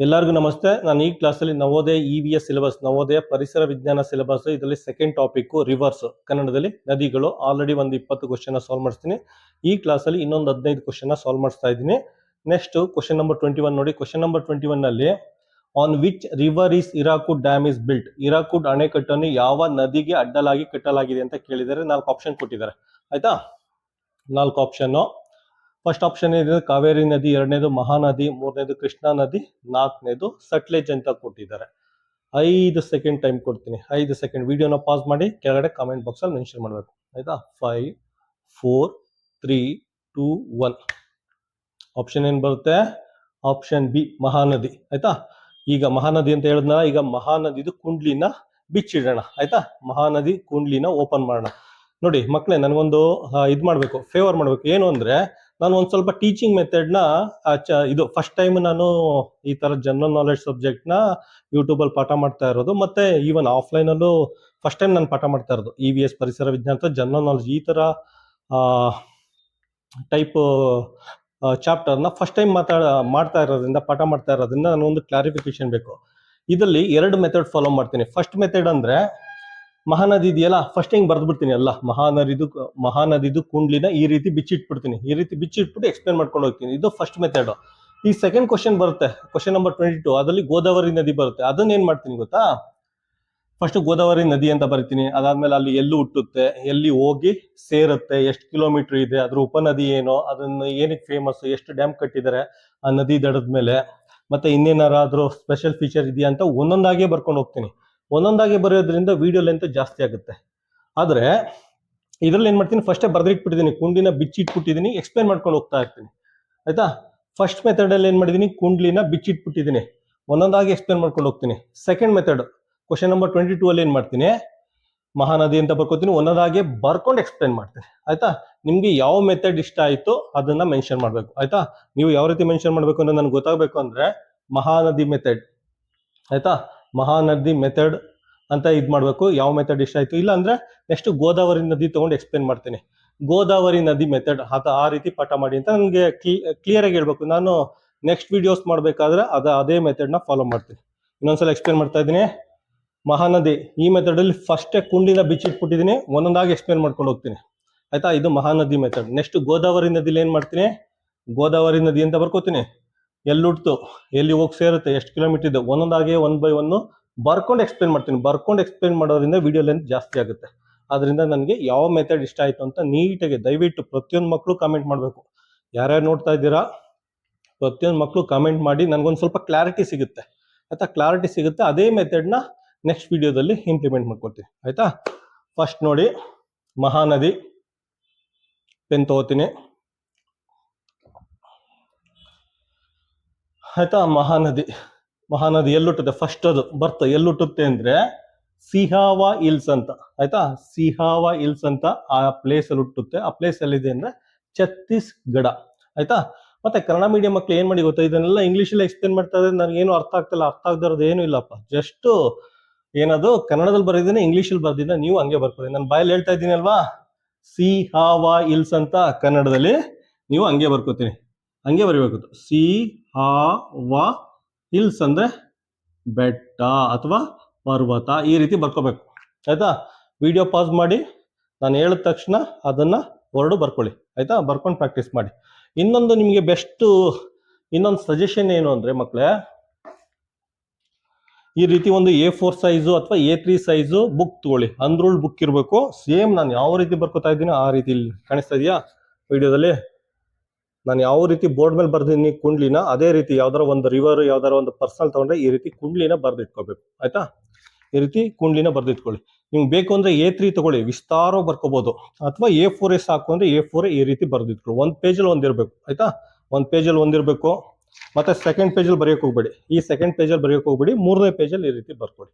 ಎಲ್ಲರಿಗೂ ನಮಸ್ತೆ. ನಾನು ಈ ಕ್ಲಾಸಲ್ಲಿ ನವೋದಯ EVS ಸಿಲೆಬಸ್, ನವೋದಯ ಪರಿಸರ ವಿಜ್ಞಾನ ಸಿಲೆಬಸ್, ಇದರಲ್ಲಿ ಸೆಕೆಂಡ್ ಟಾಪಿಕ್ ರಿವರ್ಸ್, ಕನ್ನಡದಲ್ಲಿ ನದಿಗಳು. ಆಲ್ರೆಡಿ ಒಂದು 20 ಕ್ವಶನ್ ಸಾಲ್ವ್ ಮಾಡಿಸ್ತೀನಿ. ಈ ಕ್ಲಾಸಲ್ಲಿ ಇನ್ನೊಂದು 15 ಕ್ವಶನ್ ಸಾಲ್ವ್ ಮಾಡಿಸ್ತಾ ಇದ್ದೀನಿ. ನೆಕ್ಸ್ಟ್ ಕ್ವಶನ್ ನಂಬರ್ 21 ನೋಡಿ. ಕ್ವಶನ್ ನಂಬರ್ 21 ನಲ್ಲಿ on which river is Hirakud dam is built, Hirakud ಅಣೆಕಟ್ಟನ್ನು ಯಾವ ನದಿಗೆ ಅಡ್ಡಲಾಗಿ ಕಟ್ಟಲಾಗಿದೆ ಅಂತ ಕೇಳಿದರೆ 4 ಆಪ್ಷನ್ ಕೊಟ್ಟಿದ್ದಾರೆ. ಆಯ್ತಾ, 4 ಆಪ್ಷನ್. ಫಸ್ಟ್ ಆಪ್ಷನ್ ಇದೆ ಕಾವೇರಿ ನದಿ, ಎರಡನೇದು ಮಹಾನದಿ, ಮೂರನೇದು ಕೃಷ್ಣಾ ನದಿ, ನಾಲ್ಕನೇದು ಸಟ್ಲೇಜ್ ಅಂತ ಕೊಟ್ಟಿದ್ದಾರೆ. 5 ಸೆಕೆಂಡ್ ಟೈಮ್ ಕೊಡ್ತೀನಿ. 5 ಸೆಕೆಂಡ್ ವಿಡಿಯೋನ ಪಾಸ್ ಮಾಡಿ ಕೆಳಗಡೆ ಕಾಮೆಂಟ್ ಬಾಕ್ಸ್ ಅಲ್ಲಿ ಮೆನ್ಷನ್ ಮಾಡಬೇಕು. ಆಯ್ತಾ, 5 4 3 2 1. ಆಪ್ಷನ್ ಏನ್ ಬರುತ್ತೆ? ಆಪ್ಷನ್ ಬಿ, ಮಹಾನದಿ. ಆಯ್ತಾ, ಈಗ ಮಹಾನದಿ ಅಂತ ಹೇಳಿದ್ನಲ್ಲ, ಈಗ ಮಹಾನದಿದು ಕುಂಡ್ಲಿನ ಬಿಚ್ಚಿಡೋಣ. ಆಯ್ತಾ, ಮಹಾನದಿ ಕುಂಡ್ಲಿನ ಓಪನ್ ಮಾಡೋಣ. ನೋಡಿ ಮಕ್ಕಳೇ, ನನಗೊಂದು ಇದು ಮಾಡಬೇಕು, ಫೇವರ್ ಮಾಡಬೇಕು. ಏನು ಅಂದ್ರೆ, ನಾನು ಒಂದು ಸ್ವಲ್ಪ ಟೀಚಿಂಗ್ ಮೆಥಡ್ನ ಇದು ಫಸ್ಟ್ ಟೈಮ್ ನಾನು ಈ ತರ ಜನರಲ್ ನಾಲೆಡ್ಜ್ ಸಬ್ಜೆಕ್ಟ್ನ ಯೂಟ್ಯೂಬಲ್ಲಿ ಪಾಠ ಮಾಡ್ತಾ ಇರೋದು, ಮತ್ತೆ ಈವನ್ ಆಫ್ಲೈನಲ್ಲೂ ಫಸ್ಟ್ ಟೈಮ್ ನಾನು ಪಾಠ ಮಾಡ್ತಾ ಇರೋದು. EVS ಪರಿಸರ ವಿಜ್ಞಾನ ಜನರಲ್ ನಾಲೆಡ್ಜ್ ಈ ತರ ಟೈಪ್ ಚಾಪ್ಟರ್ನ ಫಸ್ಟ್ ಟೈಮ್ ಮಾಡ್ತಾ ಇರೋದ್ರಿಂದ, ಪಾಠ ಮಾಡ್ತಾ ಇರೋದ್ರಿಂದ ನನಗೊಂದು ಕ್ಲಾರಿಫಿಕೇಶನ್ ಬೇಕು. ಇದರಲ್ಲಿ 2 ಮೆಥಡ್ ಫಾಲೋ ಮಾಡ್ತೀನಿ. ಫಸ್ಟ್ ಮೆಥಡ್ ಅಂದ್ರೆ, ಮಹಾನದಿ ಇದೆಯಲ್ಲ, ಫಸ್ಟ್ ಹಿಂಗ್ ಬರ್ದ್ಬಿಡ್ತೀನಿ ಎಲ್ಲ ಮಹಾನದಿದು ಕುಂಡ್ಲಿನ ಈ ರೀತಿ ಬಿಚ್ಚಿಟ್ಬಿಡ್ತೀನಿ. ಈ ರೀತಿ ಬಿಚ್ಚಿಟ್ಬಿಟ್ಟು ಎಕ್ಸ್ಪ್ಲೇನ್ ಮಾಡ್ಕೊಂಡು ಹೋಗ್ತೀನಿ. ಇದು ಫಸ್ಟ್ ಮೆಥಡ್. ಈ ಸೆಕೆಂಡ್ ಕ್ವಶನ್ ಬರುತ್ತೆ, ಕ್ವಶನ್ ನಂಬರ್ 22, ಅದರಲ್ಲಿ ಗೋದಾವರಿ ನದಿ ಬರುತ್ತೆ. ಅದನ್ನ ಏನ್ ಮಾಡ್ತೀನಿ ಗೊತ್ತಾ? ಫಸ್ಟ್ ಗೋದಾವರಿ ನದಿ ಅಂತ ಬರಿತೀನಿ. ಅದಾದ್ಮೇಲೆ ಅಲ್ಲಿ ಎಲ್ಲಿ ಹುಟ್ಟುತ್ತೆ, ಎಲ್ಲಿ ಹೋಗಿ ಸೇರುತ್ತೆ, ಎಷ್ಟು ಕಿಲೋಮೀಟರ್ ಇದೆ, ಅದ್ರ ಉಪನದಿ ಏನೋ, ಅದನ್ನ ಏನಕ್ಕೆ ಫೇಮಸ್, ಎಷ್ಟು ಡ್ಯಾಮ್ ಕಟ್ಟಿದ್ದಾರೆ ಆ ನದಿ ದಡದ ಮೇಲೆ, ಮತ್ತೆ ಇನ್ನೇನಾದ್ರೂ ಸ್ಪೆಷಲ್ ಫೀಚರ್ ಇದೆಯಾ ಅಂತ ಒಂದೊಂದಾಗೆ ಬರ್ಕೊಂಡು ಹೋಗ್ತೀನಿ. ಒಂದೊಂದಾಗಿ ಬರೆಯೋದ್ರಿಂದ ವಿಡಿಯೋ ಲೆಂತ್ ಜಾಸ್ತಿ ಆಗುತ್ತೆ. ಆದ್ರೆ ಇದ್ರಲ್ಲಿ ಏನ್ ಮಾಡ್ತೀನಿ, ಫಸ್ಟೇ ಬರ್ದಿಟ್ಬಿಟ್ಟಿದ್ದೀನಿ, ಕುಂಡ್ಲಿನ ಬಿಚ್ಚಿಟ್ಬಿಟ್ಟಿದ್ದೀನಿ, ಎಕ್ಸ್ಪ್ಲೇನ್ ಮಾಡ್ಕೊಂಡು ಹೋಗ್ತಾ ಇರ್ತೀನಿ. ಆಯ್ತಾ, ಫಸ್ಟ್ ಮೆಥಡ್ ಅಲ್ಲಿ ಏನ್ ಮಾಡಿದೀನಿ, ಕುಂಡ್ಲಿನ ಬಿಚ್ಚಿಟ್ಬಿಟ್ಟಿದ್ದೀನಿ, ಒಂದೊಂದಾಗಿ ಎಕ್ಸ್ಪ್ಲೇನ್ ಮಾಡ್ಕೊಂಡು ಹೋಗ್ತೀನಿ. ಸೆಕೆಂಡ್ ಮೆಥಡ್ ಕ್ವಶನ್ ನಂಬರ್ 22 ಅಲ್ಲಿ ಏನ್ ಮಾಡ್ತೀನಿ, ಮಹಾನದಿ ಅಂತ ಬರ್ಕೋತೀನಿ, ಒಂದೊಂದಾಗಿ ಬರ್ಕೊಂಡು ಎಕ್ಸ್ಪ್ಲೇನ್ ಮಾಡ್ತೀನಿ. ಆಯ್ತಾ, ನಿಮ್ಗೆ ಯಾವ ಮೆಥಡ್ ಇಷ್ಟ ಆಯ್ತು ಅದನ್ನ ಮೆನ್ಷನ್ ಮಾಡ್ಬೇಕು. ಆಯ್ತಾ, ನೀವು ಯಾವ ರೀತಿ ಮೆನ್ಷನ್ ಮಾಡ್ಬೇಕು ಅಂದ್ರೆ ನನ್ಗೆ ಗೊತ್ತಾಗಬೇಕು. ಅಂದ್ರೆ ಮಹಾನದಿ ಮೆಥಡ್, ಆಯ್ತಾ, ಮಹಾನದಿ ಮೆಥಡ್ ಅಂತ ಇದ್ ಮಾಡ್ಬೇಕು. ಯಾವ ಮೆಥಡ್ ಇಷ್ಟ ಆಯ್ತು. ಇಲ್ಲ ಅಂದ್ರೆ ನೆಕ್ಸ್ಟ್ ಗೋದಾವರಿ ನದಿ ತಗೊಂಡು ಎಕ್ಸ್ಪ್ಲೇನ್ ಮಾಡ್ತೀನಿ. ಗೋದಾವರಿ ನದಿ ಮೆಥಡ್ ಆ ರೀತಿ ಪಾಠ ಮಾಡಿ ಅಂತ ನನಗೆ ಕ್ಲಿಯರ್ ಆಗಿ ಹೇಳ್ಬೇಕು. ನಾನು ನೆಕ್ಸ್ಟ್ ವಿಡಿಯೋಸ್ ಮಾಡ್ಬೇಕಾದ್ರೆ ಅದೇ ಮೆಥಡ್ ನ ಫಾಲೋ ಮಾಡ್ತೀನಿ. ಇನ್ನೊಂದ್ಸಲ ಎಕ್ಸ್ಪ್ಲೇನ್ ಮಾಡ್ತಾ ಇದ್ದೀನಿ. ಮಹಾನದಿ ಈ ಮೆಥಡ್ ಅಲ್ಲಿ ಫಸ್ಟ್ ಕುಂಡಿನ ಬಿಚ್ಚಿಟ್ಬಿಟ್ಟಿದ್ದೀನಿ, ಒಂದೊಂದಾಗಿ ಎಕ್ಸ್ಪ್ಲೇನ್ ಮಾಡ್ಕೊಂಡು ಹೋಗ್ತೀನಿ. ಆಯ್ತಾ, ಇದು ಮಹಾನದಿ ಮೆಥಡ್. ನೆಕ್ಸ್ಟ್ ಗೋದಾವರಿ ನದಿಲಿ ಏನ್ ಮಾಡ್ತೀನಿ, ಗೋದಾವರಿ ನದಿ ಅಂತ ಬರ್ಕೋತೀನಿ, ಎಲ್ಲಿ ಹುಟ್ಟು, ಎಲ್ಲಿ ಹೋಗಿ ಸೇರುತ್ತೆ, ಎಷ್ಟು ಕಿಲೋಮೀಟರ್ ಇದೆ, ಒಂದೊಂದಾಗಿ 1 by 1 ಬರ್ಕೊಂಡು ಎಕ್ಸ್ಪ್ಲೇನ್ ಮಾಡ್ತೀನಿ. ಬರ್ಕೊಂಡು ಎಕ್ಸ್ಪ್ಲೇನ್ ಮಾಡೋದ್ರಿಂದ ವಿಡಿಯೋ ಲೆಂತ್ ಜಾಸ್ತಿ ಆಗುತ್ತೆ. ಆದ್ರಿಂದ ನನಗೆ ಯಾವ ಮೆಥಡ್ ಇಷ್ಟ ಆಯ್ತು ಅಂತ ನೀಟಾಗಿ ದಯವಿಟ್ಟು ಪ್ರತಿಯೊಂದು ಮಕ್ಕಳು ಕಾಮೆಂಟ್ ಮಾಡಬೇಕು. ಯಾರ್ಯಾರು ನೋಡ್ತಾ ಇದ್ದೀರಾ ಪ್ರತಿಯೊಂದು ಮಕ್ಕಳು ಕಾಮೆಂಟ್ ಮಾಡಿ, ನನಗೊಂದು ಸ್ವಲ್ಪ ಕ್ಲಾರಿಟಿ ಸಿಗುತ್ತೆ. ಆಯ್ತಾ, ಕ್ಲಾರಿಟಿ ಸಿಗುತ್ತೆ. ಅದೇ ಮೆಥಡ್ನ ನೆಕ್ಸ್ಟ್ ವಿಡಿಯೋದಲ್ಲಿ ಇಂಪ್ಲಿಮೆಂಟ್ ಮಾಡ್ಕೊಡ್ತೀನಿ. ಆಯ್ತಾ, ಫಸ್ಟ್ ನೋಡಿ, ಮಹಾನದಿ ಪೆನ್ ತಗೋತೀನಿ. ಆಯ್ತಾ, ಮಹಾನದಿ ಎಲ್ಲುಟ್ಟುತ್ತೆ, ಫಸ್ಟ್ ಅದು ಬರ್ತ ಎಲ್ಲುಟ್ಟುತ್ತೆ ಅಂದ್ರೆ ಸಿಹಾವಾ ಹಿಲ್ಸ್ ಅಂತ. ಆಯ್ತಾ, ಸಿಹಾವಾ ಹಿಲ್ಸ್ ಅಂತ ಆ ಪ್ಲೇಸ್ ಅಲ್ಲಿ ಹುಟ್ಟುತ್ತೆ. ಆ ಪ್ಲೇಸ್ ಎಲ್ಲಿದೆ ಅಂದ್ರೆ ಛತ್ತೀಸ್ಗಢ. ಆಯ್ತಾ, ಮತ್ತೆ ಕನ್ನಡ ಮೀಡಿಯಂ ಮಕ್ಳು ಏನ್ ಮಾಡಿ ಗೊತ್ತಾ, ಇದನ್ನೆಲ್ಲ ಇಂಗ್ಲಿಷ್ ಅಲ್ಲಿ ಎಕ್ಸ್ಪ್ಲೇನ್ ಮಾಡ್ತಾ ಇದ್ರೆ ನನಗೇನು ಅರ್ಥ ಆಗ್ತಿಲ್ಲ. ಅರ್ಥ ಆಗದಿರೋದು ಏನು ಇಲ್ಲಪ್ಪ, ಜಸ್ಟ್ ಏನದು ಕನ್ನಡದಲ್ಲಿ ಬರೆದಿದ್ದೀನಿ, ಇಂಗ್ಲಿಷ್ ಅಲ್ಲಿ ಬರ್ದಿದ್ದ, ನೀವು ಹಂಗೆ ಬರ್ಕೊಳ್ಳಿ. ನಾನು ಬಾಯಲ್ಲಿ ಹೇಳ್ತಾ ಇದ್ದೀನಿ ಅಲ್ವಾ, ಸಿಹಾವಾ ಹಿಲ್ಸ್ ಅಂತ ಕನ್ನಡದಲ್ಲಿ ನೀವು ಹಂಗೆ ಬರ್ಕೋತೀನಿ, ಹಂಗೆ ಬರಿಬೇಕು. ಸಿಹಾವಾ ಹಿಲ್ಸ್ ಅಂದ್ರೆ ಬೆಟ್ಟ ಅಥವಾ ಪರ್ವತ, ಈ ರೀತಿ ಬರ್ಕೋಬೇಕು. ಆಯ್ತಾ, ವಿಡಿಯೋ ಪಾಸ್ ಮಾಡಿ ನಾನು ಹೇಳಿದ ತಕ್ಷಣ ಅದನ್ನ ಹೊರಡು ಬರ್ಕೊಳ್ಳಿ. ಆಯ್ತಾ, ಬರ್ಕೊಂಡು ಪ್ರಾಕ್ಟೀಸ್ ಮಾಡಿ. ಇನ್ನೊಂದು ನಿಮಗೆ ಬೆಸ್ಟ್ ಇನ್ನೊಂದು ಸಜೆಷನ್ ಏನು ಅಂದ್ರೆ ಮಕ್ಕಳೇ, ಈ ರೀತಿ ಒಂದು A4 ಸೈಜು ಅಥವಾ A3 ಸೈಜು ಬುಕ್ ತಗೊಳ್ಳಿ. ಅಂದ್ರೂಳ್ ಬುಕ್ ಇರಬೇಕು. ಸೇಮ್ ನಾನು ಯಾವ ರೀತಿ ಬರ್ಕೋತಾ ಇದ್ದೀನಿ ಆ ರೀತಿ, ಕಾಣಿಸ್ತಾ ಇದೆಯಾ ವಿಡಿಯೋದಲ್ಲಿ, ನಾನು ಯಾವ ರೀತಿ ಬೋರ್ಡ್ ಮೇಲೆ ಬರ್ದಿದ್ದೀನಿ ಕುಂಡ್ಲಿನ, ಅದೇ ರೀತಿ ಯಾವ್ದಾರ ಒಂದು ರಿವರ್, ಯಾವ್ದಾರ ಒಂದು ಪರ್ಸನಲ್ ತಗೊಂಡ್ರೆ ಈ ರೀತಿ ಕುಂಡ್ಲಿನ ಬರ್ದಿಟ್ಕೋಬೇಕು. ಆಯ್ತಾ, ಈ ರೀತಿ ಕುಂಡ್ಲಿನ ಬರ್ದಿಟ್ಕೊಳ್ಳಿ. ನಿಮ್ಗೆ ಬೇಕು ಅಂದ್ರೆ A3 ತಗೊಳ್ಳಿ, ವಿಸ್ತಾರ ಬರ್ಕೋಬಹುದು. ಅಥವಾ A4 ಸಾಕು ಅಂದ್ರೆ A4 ಈ ರೀತಿ ಬರ್ದಿಟ್ಕೊಳ್ಳಿ. ಒಂದು ಪೇಜಲ್ಲಿ ಒಂದಿರ್ಬೇಕು. ಆಯ್ತಾ, ಒಂದು ಪೇಜಲ್ಲಿ ಒಂದಿರ್ಬೇಕು. ಮತ್ತೆ ಸೆಕೆಂಡ್ ಪೇಜಲ್ಲಿ ಬರೆಯೋಕೆ ಹೋಗ್ಬೇಡಿ, ಈ ಸೆಕೆಂಡ್ ಪೇಜಲ್ಲಿ ಬರೆಯೋಕೆ ಹೋಗ್ಬೇಡಿ, 3ನೇ ಪೇಜಲ್ಲಿ ಈ ರೀತಿ ಬರ್ಕೊಳ್ಳಿ.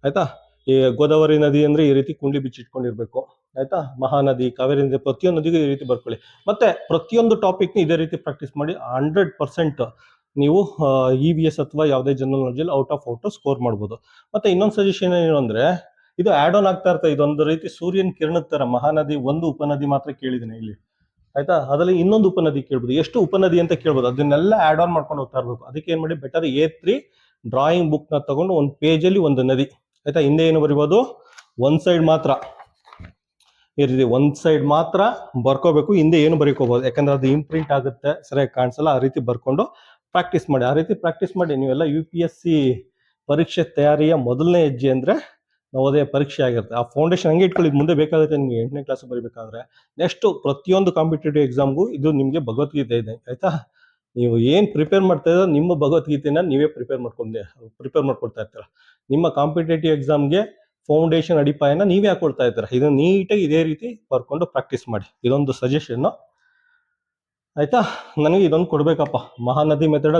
ಆಯ್ತಾ, ಈ ಗೋದಾವರಿ ನದಿ ಅಂದ್ರೆ ಈ ರೀತಿ ಕುಂಡ್ಲಿ ಬಿಚ್ಚಿಟ್ಕೊಂಡಿರ್ಬೇಕು. ಆಯ್ತಾ, ಮಹಾನದಿ, ಕಾವೇರಿ ನದಿ, ಪ್ರತಿಯೊಂದು ನದಿಗೂ ಈ ರೀತಿ ಬರ್ಕೊಳ್ಳಿ. ಮತ್ತೆ ಪ್ರತಿಯೊಂದು ಟಾಪಿಕ್ನ ಇದೇ ರೀತಿ ಪ್ರಾಕ್ಟೀಸ್ ಮಾಡಿ 100% ನೀವು EVS ಅಥವಾ ಯಾವುದೇ general knowledge out of score ಮಾಡ್ಬೋದು. ಮತ್ತೆ ಇನ್ನೊಂದು ಸಜೆಷನ್ ಏನು ಅಂದ್ರೆ, ಇದು ಆಡ್ ಆನ್ ಆಗ್ತಾ ಇರ್ತದೆ, ಇದೊಂದು ರೀತಿ ಸೂರ್ಯನ ಕಿರಣದ ತರ. ಮಹಾನದಿ ಒಂದು ಉಪನದಿ ಮಾತ್ರ ಕೇಳಿದ್ದೀನಿ ಇಲ್ಲಿ, ಆಯ್ತಾ. ಅದರಲ್ಲಿ ಇನ್ನೊಂದು ಉಪನದಿ ಕೇಳ್ಬೋದು, ಎಷ್ಟು ಉಪನದಿ ಅಂತ ಕೇಳ್ಬೋದು, ಅದನ್ನೆಲ್ಲ ಆಡ್ ಆನ್ ಮಾಡ್ಕೊಂಡು ಹೋಗ್ತಾ ಇರ್ಬೇಕು. ಅದಕ್ಕೆ ಏನ್ ಮಾಡಿ, ಬೆಟರ್ A3 ಡ್ರಾಯಿಂಗ್ ಬುಕ್ ನ ತಗೊಂಡು ಒಂದು ಪೇಜಲ್ಲಿ ಒಂದು ನದಿ, ಆಯ್ತಾ, ಹಿಂದೆ ಏನು ಬರಿಬೋದು, ಒಂದ್ ಸೈಡ್ ಮಾತ್ರ ಈ ರೀತಿ ಒಂದ್ ಸೈಡ್ ಮಾತ್ರ ಬರ್ಕೋಬೇಕು, ಹಿಂದೆ ಏನು ಬರೀಕೋಬಹುದು, ಯಾಕಂದ್ರೆ ಅದು ಇಂಪ್ರಿಂಟ್ ಆಗುತ್ತೆ, ಸರಿಯಾಗಿ ಕಾಣಿಸಲ್ಲ. ಆ ರೀತಿ ಬರ್ಕೊಂಡು ಪ್ರಾಕ್ಟೀಸ್ ಮಾಡಿ. ಆ ರೀತಿ ಪ್ರಾಕ್ಟೀಸ್ ಮಾಡಿ ನೀವೆಲ್ಲ UPSC ಪರೀಕ್ಷೆ ತಯಾರಿಯ ಮೊದಲನೇ ಹೆಜ್ಜೆ ಅಂದ್ರೆ ನವೋದಯ ಪರೀಕ್ಷೆ ಆಗಿರುತ್ತೆ. ಆ ಫೌಂಡೇಶನ್ ಹಂಗೆ ಇಟ್ಕೊಳ್ಳಿ, ಮುಂದೆ ಬೇಕಾಗುತ್ತೆ ನಿಮ್ಗೆ 8ನೇ ಕ್ಲಾಸ್ ಬರೀಬೇಕಾದ್ರೆ. ನೆಕ್ಸ್ಟ್ ಪ್ರತಿಯೊಂದು ಕಾಂಪಿಟೇಟಿವ್ ಎಕ್ಸಾಮ್ಗೂ ಇದು ನಿಮ್ಗೆ ಭಗವದ್ಗೀತೆ ಇದೆ, ಆಯ್ತಾ. ನೀವು ಏನ್ ಪ್ರಿಪೇರ್ ಮಾಡ್ತಾ ಇದ್ದೀರೋ ನಿಮ್ಮ ಭಗವದ್ಗೀತೆನ ನೀವೇ ಪ್ರಿಪೇರ್ ಮಾಡ್ಕೊಳ್ತಾ ಇರ್ತೀರ. ನಿಮ್ಮ ಕಾಂಪಿಟೇಟಿವ್ ಎಕ್ಸಾಮ್ಗೆ ಫೌಂಡೇಶನ್ ಅಡಿಪಾಯನ ನೀವೇ ಹಾಕೊಳ್ತಾ ಇದ್ದೀರ. ಇದನ್ನ ನೀಟಾಗಿ ಇದೇ ರೀತಿ ಬರ್ಕೊಂಡು ಪ್ರಾಕ್ಟೀಸ್ ಮಾಡಿ. ಇದೊಂದು ಸಜೆಷನ್, ಆಯ್ತಾ. ನನಗೆ ಇದೊಂದು ಕೊಡ್ಬೇಕಪ್ಪ, ಮಹಾನದಿ ಮೆಥಡ,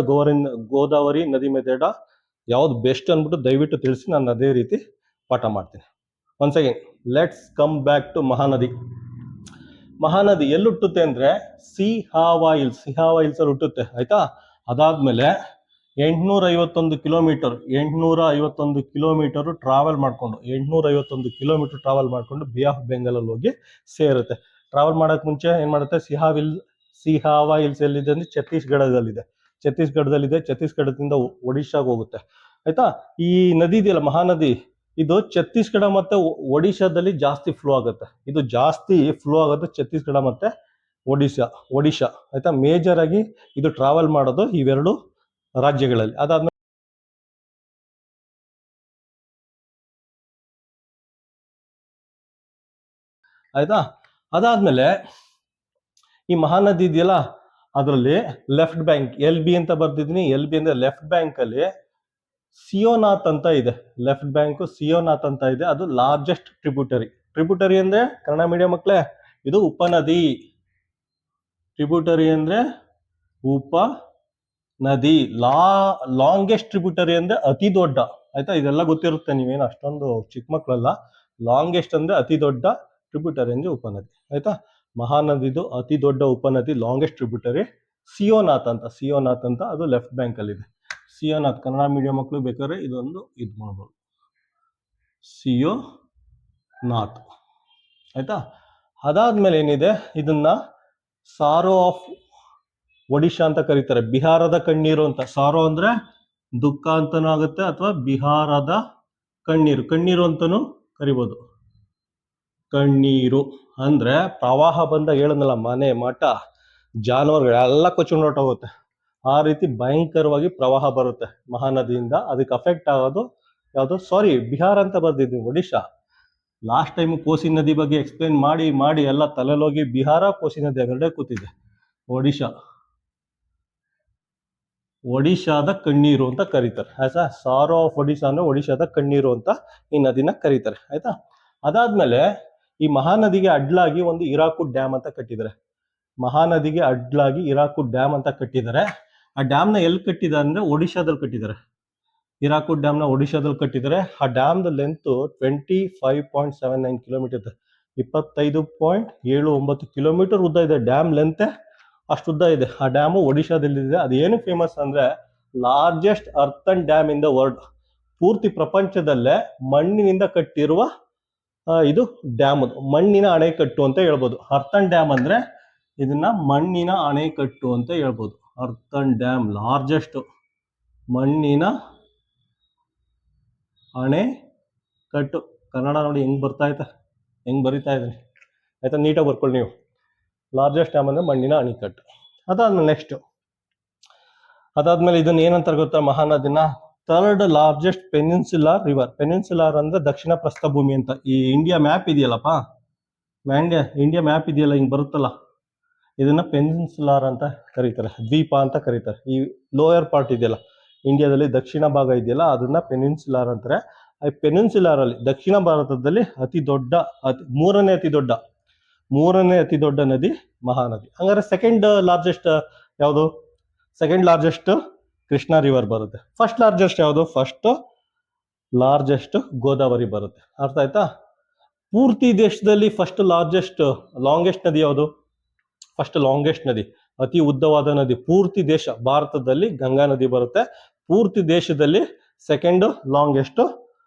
ಗೋದಾವರಿ ನದಿ ಮೆಥಡ ಯಾವ್ದು ಬೆಸ್ಟ್ ಅಂದ್ಬಿಟ್ಟು ದಯವಿಟ್ಟು ತಿಳಿಸಿ, ನಾನು ಅದೇ ರೀತಿ ಪಾಠ ಮಾಡ್ತೀನಿ. Once again let's come back to Mahanadi. Mahanadi ಎಲ್ಲಿ ಹುಟ್ಟುತ್ತೆ ಅಂದ್ರೆ ಸಿಹಾವಾ ಹಿಲ್ಸ್ ಅಲ್ಲಿ ಹುಟ್ಟುತ್ತೆ, ಆಯ್ತಾ. ಅದಾದ್ಮೇಲೆ 851 ಕಿಲೋಮೀಟರ್ ಟ್ರಾವೆಲ್ ಮಾಡ್ಕೊಂಡು ಬೇ ಆಫ್ ಬೆಂಗಾಲ್ ಅಲ್ಲಿ ಹೋಗಿ ಸೇರುತ್ತೆ. ಟ್ರಾವೆಲ್ ಮಾಡಕ್ ಮುಂಚೆ ಏನ್ ಮಾಡುತ್ತೆ, ಸಿಹಾವಾ ಹಿಲ್ಸ್ ಎಲ್ಲಿದೆ ಅಂದ್ರೆ ಛತ್ತೀಸ್ಗಢದಲ್ಲಿದೆ. ಛತ್ತೀಸ್ಗಢದಿಂದ ಒಡಿಶಾಗೆ ಹೋಗುತ್ತೆ, ಆಯ್ತಾ. ಈ ನದಿ ಇದೆಯಲ್ಲ ಮಹಾನದಿ, ಇದು ಛತ್ತೀಸ್ಗಢ ಮತ್ತೆ ಒಡಿಶಾದಲ್ಲಿ ಜಾಸ್ತಿ ಫ್ಲೋ ಆಗುತ್ತೆ. ಛತ್ತೀಸ್ಗಢ ಮತ್ತೆ ಒಡಿಶಾ, ಆಯ್ತಾ. ಮೇಜರ್ ಆಗಿ ಇದು ಟ್ರಾವೆಲ್ ಮಾಡೋದು ಇವೆರಡು ರಾಜ್ಯಗಳಲ್ಲಿ. ಅದಾದ್ಮೇಲೆ ಈ ಮಹಾನದಿ ಇದೆಯಲ್ಲ, ಅದರಲ್ಲಿ ಲೆಫ್ಟ್ ಬ್ಯಾಂಕ್ LB ಅಂತ ಬರ್ದಿದ್ದೀನಿ. LB ಅಂದ್ರೆ ಲೆಫ್ಟ್ ಬ್ಯಾಂಕ್ ಅಲ್ಲಿ ಸಿಯೋನಾಥ್ ಅಂತ ಇದೆ. ಅದು ಲಾರ್ಜೆಸ್ಟ್ ಟ್ರಿಬ್ಯೂಟರಿ ಅಂದ್ರೆ ಕನ್ನಡ ಮೀಡಿಯಂ ಮಕ್ಕಳೇ, ಇದು ಉಪನದಿ. ಟ್ರಿಬ್ಯೂಟರಿ ಅಂದ್ರೆ ಉಪನದಿ. ಲಾಂಗೆಸ್ಟ್ ಟ್ರಿಬ್ಯೂಟರಿ ಅಂದ್ರೆ ಅತಿ ದೊಡ್ಡ, ಆಯ್ತಾ. ಇದೆಲ್ಲ ಗೊತ್ತಿರುತ್ತೆ, ನೀವೇನು ಅಷ್ಟೊಂದು ಚಿಕ್ಕ ಮಕ್ಕಳಲ್ಲ. ಲಾಂಗೆಸ್ಟ್ ಅಂದ್ರೆ ಅತಿ ದೊಡ್ಡ, ಟ್ರಿಬ್ಯೂಟರಿ ಅಂದ್ರೆ ಉಪನದಿ, ಆಯ್ತಾ. ಮಹಾನದಿದು ಅತಿ ದೊಡ್ಡ ಉಪನದಿ, ಲಾಂಗೆಸ್ಟ್ ಟ್ರಿಬ್ಯೂಟರಿ ಸಿಯೋನಾಥ್ ಅಂತ, ಅದು ಲೆಫ್ಟ್ ಬ್ಯಾಂಕ್ ಅಲ್ಲಿ ಇದೆ. ಸಿಯೋನಾಥ್, ಕನ್ನಡ ಮೀಡಿಯಂ ಮಕ್ಕಳು ಬೇಕಾದ್ರೆ ಇದೊಂದು ಇದು ಮಾಡ್ಬೋದು, ಸಿಯೋನಾಥ್, ಆಯ್ತಾ. ಅದಾದ್ಮೇಲೆ ಏನಿದೆ, ಇದನ್ನ ಸಾರೋ ಆಫ್ ಒಡಿಶಾ ಅಂತ ಕರೀತಾರೆ, ಬಿಹಾರದ ಕಣ್ಣೀರು ಅಂತ. ಸಾರೋ ಅಂದ್ರೆ ದುಃಖ ಅಂತಾನೂ ಆಗುತ್ತೆ, ಅಥವಾ ಬಿಹಾರದ ಕಣ್ಣೀರು ಅಂತಾನೂ ಕರಿಬೋದು. ಕಣ್ಣೀರು ಅಂದ್ರೆ ಪ್ರವಾಹ ಬಂದಾಗ ಹೇಳದ್ನಲ್ಲ, ಮನೆ ಮಠ ಜಾನುವಾರುಗಳೆಲ್ಲ ಕೊಚ್ಕೊಂಡು ಹೊರಟೋಗುತ್ತೆ. ಆ ರೀತಿ ಭಯಂಕರವಾಗಿ ಪ್ರವಾಹ ಬರುತ್ತೆ ಮಹಾನದಿಯಿಂದ. ಅದಕ್ಕೆ ಅಫೆಕ್ಟ್ ಆಗೋದು ಯಾವುದು, ಬಿಹಾರ ಅಂತ ಬರ್ದಿದ್ದೀನಿ, ಒಡಿಶಾ. ಲಾಸ್ಟ್ ಟೈಮ್ ಕೋಸಿ ನದಿ ಬಗ್ಗೆ ಎಕ್ಸ್ಪ್ಲೇನ್ ಮಾಡಿ ಎಲ್ಲ ತಲೆಲೋಗಿ ಬಿಹಾರ ಕೋಸಿ ನದಿ ಎರಡೇ ಕೂತಿದೆ. ಒಡಿಶಾದ ಕಣ್ಣೀರು ಅಂತ ಕರೀತಾರೆ, ಆಯ್ತಾ. ಸಾರೋ ಆಫ್ ಒಡಿಶಾ ಅಂದ್ರೆ ಒಡಿಶಾದ ಕಣ್ಣೀರು ಅಂತ ಈ ನದಿನ ಕರೀತಾರೆ, ಆಯ್ತಾ. ಅದಾದ್ಮೇಲೆ ಈ ಮಹಾನದಿಗೆ ಅಡ್ಲಾಗಿ ಒಂದು ಹಿರಾಕುಡ್ ಡ್ಯಾಮ್ ಅಂತ ಕಟ್ಟಿದ್ದಾರೆ. ಆ ಡ್ಯಾಮ್ನ ಎಲ್ಲಿ ಕಟ್ಟಿದ್ದಾರೆ ಅಂದ್ರೆ ಒಡಿಶಾದಲ್ಲಿ ಕಟ್ಟಿದ್ದಾರೆ. ಹಿರಾಕುಡ್ ಡ್ಯಾಮ್ನ ಒಡಿಶಾದಲ್ಲಿ ಕಟ್ಟಿದ್ದಾರೆ. ಆ ಡ್ಯಾಮ್ದ ಲೆಂತ್ 25.79 ಕಿಲೋಮೀಟರ್ ಇದೆ. 25.79 ಕಿಲೋಮೀಟರ್ ಉದ್ದ ಇದೆ. ಡ್ಯಾಮ್ ಲೆಂತ್ ಅಷ್ಟು ಉದ್ದ ಇದೆ. ಆ ಡ್ಯಾಮು ಒಡಿಶಾದಲ್ಲಿದೆ. ಅದೇನು ಫೇಮಸ್ ಅಂದ್ರೆ largest ಅರ್ಥನ್ dam in the world. ಪೂರ್ತಿ ಪ್ರಪಂಚದಲ್ಲೇ ಮಣ್ಣಿನಿಂದ ಕಟ್ಟಿರುವ ಇದು ಡ್ಯಾಮ್, ಮಣ್ಣಿನ ಅಣೆಕಟ್ಟು ಅಂತ ಹೇಳ್ಬೋದು. ಅರ್ಥನ್ ಡ್ಯಾಮ್ ಅಂದ್ರೆ ಇದನ್ನ ಮಣ್ಣಿನ ಅಣೆಕಟ್ಟು ಅಂತ ಹೇಳ್ಬೋದು. ಅರ್ಥನ್ ಡ್ಯಾಮ್ ಲಾರ್ಜೆಸ್ಟ್ ಮಣ್ಣಿನ ಅಣೆಕಟ್ಟು. ಕನ್ನಡ ನೋಡಿ ಹೆಂಗ್ ಬರಿತಾ ಇದ್ದೀನಿ, ಆಯ್ತಾ. ನೀಟಾಗಿ ಬರ್ಕೊಳ್ಳಿ ನೀವು. ಲಾರ್ಜೆಸ್ಟ್ ಡ್ಯಾಮ್ ಅಂದ್ರೆ ಮಣ್ಣಿನ ಅಣೆಕಟ್ಟು. ಅದಾದ್ಮೇಲೆ ಇದನ್ನ ಏನಂತಾರೆ ಗೊತ್ತಾ, ಮಹಾನದಿನ third largest peninsular river. Peninsular ಅಂದ್ರೆ ದಕ್ಷಿಣ ಪ್ರಸ್ಥಭೂಮಿ ಅಂತ. ಈ ಇಂಡಿಯಾ ಮ್ಯಾಪ್ ಇದೆಯಲ್ಲಪ್ಪ, ಇಂಡಿಯಾ ಮ್ಯಾಪ್ ಇದೆಯಲ್ಲ, ಹಿಂಗ್ ಬರುತ್ತಲ್ಲ, ಇದನ್ನ ಪೆನಿನ್ಸುಲಾರ್ ಅಂತ ಕರೀತಾರೆ, ದ್ವೀಪ ಅಂತ ಕರೀತಾರೆ. ಈ ಲೋಯರ್ ಪಾರ್ಟ್ ಇದೆಯಲ್ಲ, ಇಂಡಿಯಾದಲ್ಲಿ ದಕ್ಷಿಣ ಭಾಗ ಇದೆಯಲ್ಲ, ಅದನ್ನ ಪೆನಿನ್ಸುಲಾರ್ ಅಂತಾರೆ. ಈ ಪೆನಿನ್ಸುಲಾರ್ ಅಲ್ಲಿ ದಕ್ಷಿಣ ಭಾರತದಲ್ಲಿ ಮೂರನೇ ಅತಿ ದೊಡ್ಡ ನದಿ ಮಹಾನದಿ. ಹಂಗಾದ್ರೆ ಸೆಕೆಂಡ್ ಲಾರ್ಜೆಸ್ಟ್ ಯಾವುದು? ಸೆಕೆಂಡ್ ಲಾರ್ಜೆಸ್ಟ್ ಕೃಷ್ಣಾ ರಿವರ್ ಬರುತ್ತೆ. ಫಸ್ಟ್ ಲಾರ್ಜೆಸ್ಟ್ ಯಾವುದು? ಫಸ್ಟ್ ಲಾರ್ಜೆಸ್ಟ್ ಗೋದಾವರಿ ಬರುತ್ತೆ. ಅರ್ಥ ಆಯ್ತಾ? ಪೂರ್ತಿ ದೇಶದಲ್ಲಿ ಫಸ್ಟ್ ಲಾಂಗೆಸ್ಟ್ ನದಿ ಯಾವುದು? ಫಸ್ಟ್ ಲಾಂಗೆಸ್ಟ್ ನದಿ, ಅತಿ ಉದ್ದವಾದ ನದಿ ಪೂರ್ತಿ ದೇಶ ಭಾರತದಲ್ಲಿ ಗಂಗಾ ನದಿ ಬರುತ್ತೆ. ಪೂರ್ತಿ ದೇಶದಲ್ಲಿ ಸೆಕೆಂಡ್ ಲಾಂಗೆಸ್ಟ್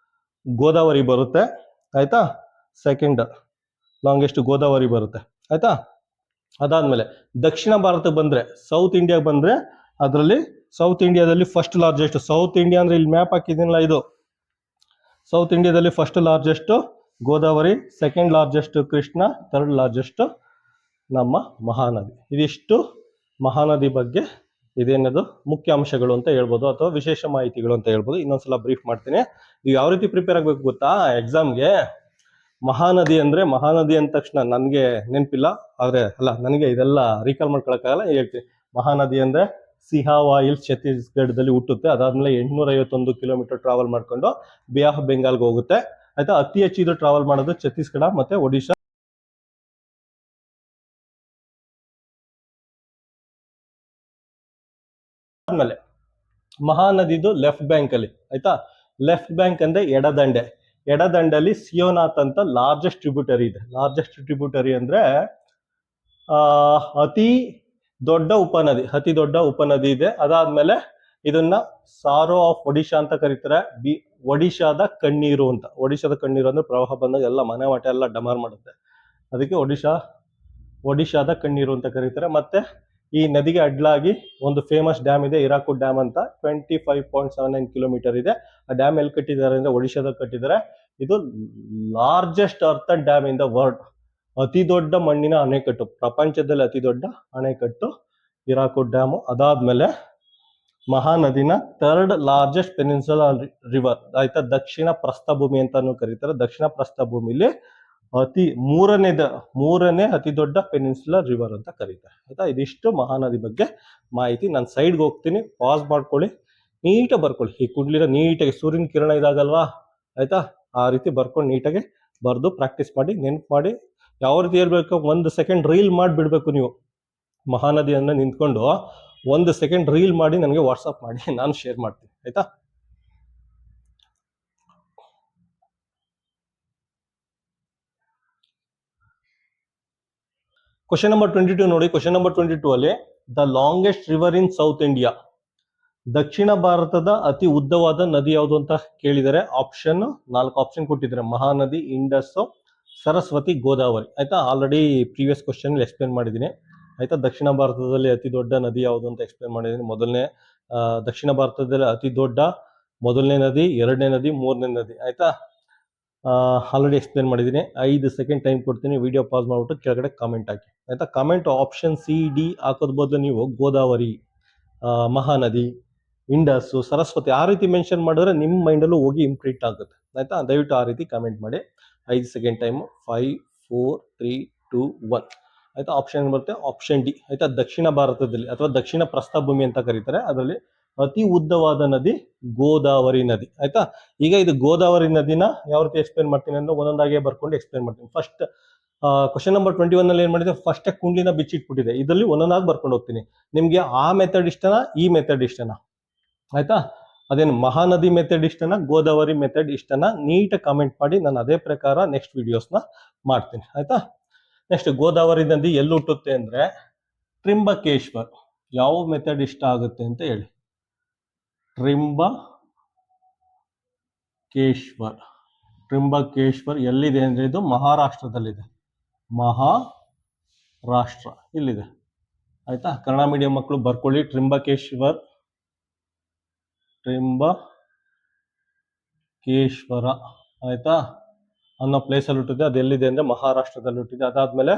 ಗೋದಾವರಿ ಬರುತ್ತೆ, ಆಯ್ತಾ. ಸೆಕೆಂಡ್ ಲಾಂಗೆಸ್ಟ್ ಗೋದಾವರಿ ಬರುತ್ತೆ, ಆಯ್ತಾ. ಅದಾದ್ಮೇಲೆ ದಕ್ಷಿಣ ಭಾರತಕ್ಕೆ ಬಂದ್ರೆ, ಸೌತ್ ಇಂಡಿಯಾಗೆ ಬಂದ್ರೆ ಅದರಲ್ಲಿ ಸೌತ್ ಇಂಡಿಯಾದಲ್ಲಿ ಫಸ್ಟ್ ಲಾರ್ಜೆಸ್ಟ್, ಸೌತ್ ಇಂಡಿಯಾ ಅಂದ್ರೆ ಇಲ್ಲಿ ಮ್ಯಾಪ್ ಹಾಕಿದ್ದೀನಲ್ಲ ಇದು, ಸೌತ್ ಇಂಡಿಯಾದಲ್ಲಿ first largest Godavari, second largest Krishna, third largest ನಮ್ಮ ಮಹಾನದಿ. ಇದಿಷ್ಟು ಮಹಾನದಿ ಬಗ್ಗೆ ಇದೇನದು ಮುಖ್ಯ ಅಂಶಗಳು ಅಂತ ಹೇಳ್ಬೋದು, ಅಥವಾ ವಿಶೇಷ ಮಾಹಿತಿಗಳು ಅಂತ ಹೇಳ್ಬೋದು. ಇನ್ನೊಂದ್ಸಲ ಬ್ರೀಫ್ ಮಾಡ್ತೀನಿ. ನೀವು ಯಾವ ರೀತಿ ಪ್ರಿಪೇರ್ ಆಗ್ಬೇಕು ಗೊತ್ತಾ ಎಕ್ಸಾಮ್ಗೆ? ಮಹಾನದಿ ಅಂದ್ರೆ, ಮಹಾನದಿ ಅಂದ ತಕ್ಷಣ ನನಗೆ ನೆನಪಿಲ್ಲ, ಆದ್ರೆ ಅಲ್ಲ ನನಗೆ ಇದೆಲ್ಲ ರೀಕಾಲ್ ಮಾಡ್ಕೊಳಕ್ಕಾಗಲ್ಲ, ಹೇಳ್ತೀನಿ. ಮಹಾನದಿ ಅಂದ್ರೆ ಸಿಹಾವಾ ಹಿಲ್ಸ್ ಛತ್ತೀಸ್ಗಢದಲ್ಲಿ ಹುಟ್ಟುತ್ತೆ. ಅದಾದ್ಮೇಲೆ 851 ಕಿಲೋಮೀಟರ್ ಟ್ರಾವೆಲ್ ಮಾಡ್ಕೊಂಡು ಬೇ ಆಫ್ ಬೆಂಗಾಲ್ಗೆ ಹೋಗುತ್ತೆ. ಆಯ್ತಾ? ಅತಿ ಹೆಚ್ಚು ಇದು ಟ್ರಾವೆಲ್ ಮಾಡೋದು ಛತ್ತೀಸ್ಗಢ ಮತ್ತೆ ಒಡಿಶಾ. ಆದ್ಮೇಲೆ ಮಹಾನದಿದು ಲೆಫ್ಟ್ ಬ್ಯಾಂಕ್ ಅಲ್ಲಿ, ಆಯ್ತಾ, ಲೆಫ್ಟ್ ಬ್ಯಾಂಕ್ ಅಂದ್ರೆ ಎಡದಂಡೆ. ಎಡದಂಡಲ್ಲಿ ಸಿಯೋನಾಥ್ ಅಂತ ಲಾರ್ಜೆಸ್ಟ್ ಟ್ರಿಬ್ಯೂಟರಿ ಇದೆ. ಲಾರ್ಜೆಸ್ಟ್ ಟ್ರಿಬ್ಯೂಟರಿ ಅಂದ್ರೆ ಅತಿ ದೊಡ್ಡ ಉಪನದಿ, ಅತಿ ದೊಡ್ಡ ಉಪನದಿ ಇದೆ. ಅದಾದ್ಮೇಲೆ ಇದನ್ನ ಸಾರೋ ಆಫ್ ಒಡಿಶಾ ಅಂತ ಕರೀತಾರೆ. ಒಡಿಶಾದ ಕಣ್ಣೀರು ಅಂತ. ಒಡಿಶಾದ ಕಣ್ಣೀರು ಅಂದ್ರೆ ಪ್ರವಾಹ ಬಂದಾಗ ಎಲ್ಲ ಮನೆ ವಾಟ ಎಲ್ಲ ಡಮಾರ್ ಮಾಡುತ್ತೆ, ಅದಕ್ಕೆ ಒಡಿಶಾದ ಕಣ್ಣೀರು ಅಂತ ಕರೀತಾರೆ. ಮತ್ತೆ ಈ ನದಿಗೆ ಅಡ್ಲಾಗಿ ಒಂದು ಫೇಮಸ್ ಡ್ಯಾಮ್ ಇದೆ, ಹಿರಾಕುಡ್ ಡ್ಯಾಮ್ ಅಂತ. 25.79 ಕಿಲೋಮೀಟರ್ ಇದೆ. ಆ ಡ್ಯಾಮ್ ಎಲ್ಲಿ ಕಟ್ಟಿದ್ದಾರೆ ಅಂದ್ರೆ ಒಡಿಶಾದಲ್ಲಿ ಕಟ್ಟಿದ್ದಾರೆ. ಇದು largest ಅರ್ಥನ್ dam in the world. ಅತಿ ದೊಡ್ಡ ಮಣ್ಣಿನ ಅಣೆಕಟ್ಟು, ಪ್ರಪಂಚದಲ್ಲಿ ಅತಿ ದೊಡ್ಡ ಅಣೆಕಟ್ಟು ಹಿರಾಕುಡ್ ಡ್ಯಾಮು. ಅದಾದ್ಮೇಲೆ ಮಹಾನದಿನ ಥರ್ಡ್ ಲಾರ್ಜೆಸ್ಟ್ ಪೆನಿನ್ಸುಲಾ ರಿವರ್, ಆಯ್ತಾ, ದಕ್ಷಿಣ ಪ್ರಸ್ಥಭೂಮಿ ಅಂತಾನು ಕರೀತಾರೆ. ದಕ್ಷಿಣ ಪ್ರಸ್ಥಭೂಮಿಲಿ ಮೂರನೇ ಅತಿ ದೊಡ್ಡ ಪೆನಿನ್ಸುಲರ್ ರಿವರ್ ಅಂತ ಕರೀತಾರೆ. ಆಯ್ತಾ? ಇದಿಷ್ಟು ಮಹಾನದಿ ಬಗ್ಗೆ ಮಾಹಿತಿ. ನಾನು ಸೈಡ್ಗೆ ಹೋಗ್ತೀನಿ, ಪಾಸ್ ಮಾಡ್ಕೊಳ್ಳಿ, ನೀಟಾಗಿ ಬರ್ಕೊಳ್ಳಿ. ಈ ಕುಡ್ಲಿರ ನೀಟಾಗಿ ಸೂರ್ಯನ ಕಿರಣ ಇದಾಗಲ್ವಾ, ಆಯ್ತಾ, ಆ ರೀತಿ ಬರ್ಕೊಂಡು ನೀಟಾಗಿ ಬರ್ದು ಪ್ರಾಕ್ಟೀಸ್ ಮಾಡಿ, ನೆನ್ಪು ಮಾಡಿ. ಯಾವ ರೀತಿ ಹೇಳ್ಬೇಕು, 1 ಸೆಕೆಂಡ್ ರೀಲ್ ಮಾಡಿಬಿಡ್ಬೇಕು ನೀವು. ಮಹಾನದಿಯನ್ನ ನಿಂತ್ಕೊಂಡು 1 ಸೆಕೆಂಡ್ ರೀಲ್ ಮಾಡಿ ನನಗೆ ವಾಟ್ಸಪ್ ಮಾಡಿ, ನಾನು ಶೇರ್ ಮಾಡ್ತೀನಿ. ಆಯ್ತಾ? ಕ್ವಶನ್ ನಂಬರ್ 22 ನೋಡಿ. ಕ್ವಶನ್ ನಂಬರ್ 22 ಅಲ್ಲಿ the longest river in south India, ದಕ್ಷಿಣ ಭಾರತದ ಅತಿ ಉದ್ದವಾದ ನದಿ ಯಾವುದು ಅಂತ ಕೇಳಿದರೆ ಆಪ್ಷನ್ 4 ಆಪ್ಷನ್ ಕೊಟ್ಟಿದ್ದಾರೆ. ಮಹಾನದಿ, ಇಂಡಸ್, ಸರಸ್ವತಿ, ಗೋದಾವರಿ. ಆಯ್ತಾ? ಆಲ್ರೆಡಿ ಪ್ರೀವಿಯಸ್ ಕ್ವಶನ್ ಎಕ್ಸ್ಪ್ಲೇನ್ ಮಾಡಿದ್ದೀನಿ. ಆಯ್ತಾ? ದಕ್ಷಿಣ ಭಾರತದಲ್ಲಿ ಅತಿ ದೊಡ್ಡ ನದಿ ಯಾವುದು ಅಂತ ಎಕ್ಸ್ಪ್ಲೇನ್ ಮಾಡಿದ್ದೀನಿ. ದಕ್ಷಿಣ ಭಾರತದಲ್ಲಿ ಅತಿ ದೊಡ್ಡ ಮೊದಲನೇ ನದಿ, ಎರಡನೇ ನದಿ, ಮೂರನೇ ನದಿ. ಆಯ್ತಾ? ಆಲ್ರೆಡಿ ಎಕ್ಸ್ಪ್ಲೇನ್ ಮಾಡಿದ್ದೀನಿ. 5 ಸೆಕೆಂಡ್ ಟೈಮ್ ಕೊಡ್ತೀನಿ, ವಿಡಿಯೋ ಪಾಸ್ ಮಾಡ್ಬಿಟ್ಟು ಕೆಳಗಡೆ ಕಾಮೆಂಟ್ ಹಾಕಿ. ಆಯ್ತಾ? ಕಾಮೆಂಟ್ ಆಪ್ಷನ್ C, D ಹಾಕೋದ್ ಬದಲು ನೀವು ಗೋದಾವರಿ, ಮಹಾನದಿ, ಇಂಡಸ್, ಸರಸ್ವತಿ ಆ ರೀತಿ ಮೆನ್ಷನ್ ಮಾಡಿದ್ರೆ ನಿಮ್ಮ ಮೈಂಡಲ್ಲೂ ಹೋಗಿ ಇಂಪ್ರಿಂಟ್ ಆಗುತ್ತೆ. ಆಯ್ತಾ? ದಯವಿಟ್ಟು ಆ ರೀತಿ ಕಾಮೆಂಟ್ ಮಾಡಿ. 5 ಸೆಕೆಂಡ್ ಟೈಮು. 5, 4, 3, 2, 1. ಆಯ್ತಾ? ಆಪ್ಷನ್ ಬರುತ್ತೆ ಆಪ್ಷನ್ D. ಆಯ್ತಾ? ದಕ್ಷಿಣ ಭಾರತದಲ್ಲಿ ಅಥವಾ ದಕ್ಷಿಣ ಪ್ರಸ್ಥಭೂಮಿ ಅಂತ ಕರೀತಾರೆ, ಅದರಲ್ಲಿ ಅತಿ ಉದ್ದವಾದ ನದಿ ಗೋದಾವರಿ ನದಿ. ಆಯ್ತಾ? ಈಗ ಇದು ಗೋದಾವರಿ ನದಿನ ಯಾವ ರೀತಿ ಎಕ್ಸ್ಪ್ಲೇನ್ ಮಾಡ್ತೀನಿ ಅಂದ್ರೆ ಒಂದೊಂದಾಗೆ ಬರ್ಕೊಂಡು ಎಕ್ಸ್ಪ್ಲೇನ್ ಮಾಡ್ತೀನಿ. ಫಸ್ಟ್ ಕ್ವಶನ್ ನಂಬರ್ 21 ಅಲ್ಲಿ ಏನ್ ಮಾಡಿದೆ, ಫಸ್ಟ್ ಕುಂಡ್ಲಿನ ಬಿಚ್ಚಿಟ್ಬಿಟ್ಟಿದೆ. ಇದರಲ್ಲಿ ಒಂದೊಂದಾಗಿ ಬರ್ಕೊಂಡು ಹೋಗ್ತೀನಿ. ನಿಮ್ಗೆ ಆ ಮೆಥಡ್ ಇಷ್ಟನಾ, ಈ ಮೆಥಡ್ ಇಷ್ಟನಾ? ಆಯ್ತಾ? ಅದೇನು ಮಹಾನದಿ ಮೆಥಡ್ ಇಷ್ಟನಾ, ಗೋದಾವರಿ ಮೆಥಡ್ ಇಷ್ಟನಾ? ನೀಟಾಗಿ ಕಾಮೆಂಟ್ ಮಾಡಿ, ನಾನು ಅದೇ ಪ್ರಕಾರ ನೆಕ್ಸ್ಟ್ ವಿಡಿಯೋಸ್ನ ಮಾಡ್ತೀನಿ. ಆಯ್ತಾ? ನೆಕ್ಸ್ಟ್, ಗೋದಾವರಿ ನದಿ ಎಲ್ಲಿ ಹುಟ್ಟುತ್ತೆ ಅಂದ್ರೆ ಟ್ರಿಂಬಕೇಶ್ವರ್. ಯಾವ ಮೆಥಡ್ ಇಷ್ಟ ಆಗುತ್ತೆ ಅಂತ ಹೇಳಿ. ಟ್ರಿಂಬಕೇಶ್ವರ್ ಎಲ್ಲಿದೆ ಅಂದ್ರೆ ಇದು ಮಹಾರಾಷ್ಟ್ರದಲ್ಲಿದೆ. ಮಹಾರಾಷ್ಟ್ರ ಇಲ್ಲಿದೆ. ಆಯ್ತಾ? ಕನ್ನಡ ಮೀಡಿಯಂ ಮಕ್ಕಳು ಬರ್ಕೊಳ್ಳಿ. ಟ್ರಿಂಬಕೇಶ್ವರ ಆಯ್ತಾ ಅನ್ನೋ ಪ್ಲೇಸ್ ಅಲ್ಲಿ ಹುಟ್ಟಿದೆ. ಅದು ಎಲ್ಲಿದೆ ಅಂದ್ರೆ ಮಹಾರಾಷ್ಟ್ರದಲ್ಲಿ ಹುಟ್ಟಿದೆ. ಅದಾದ್ಮೇಲೆ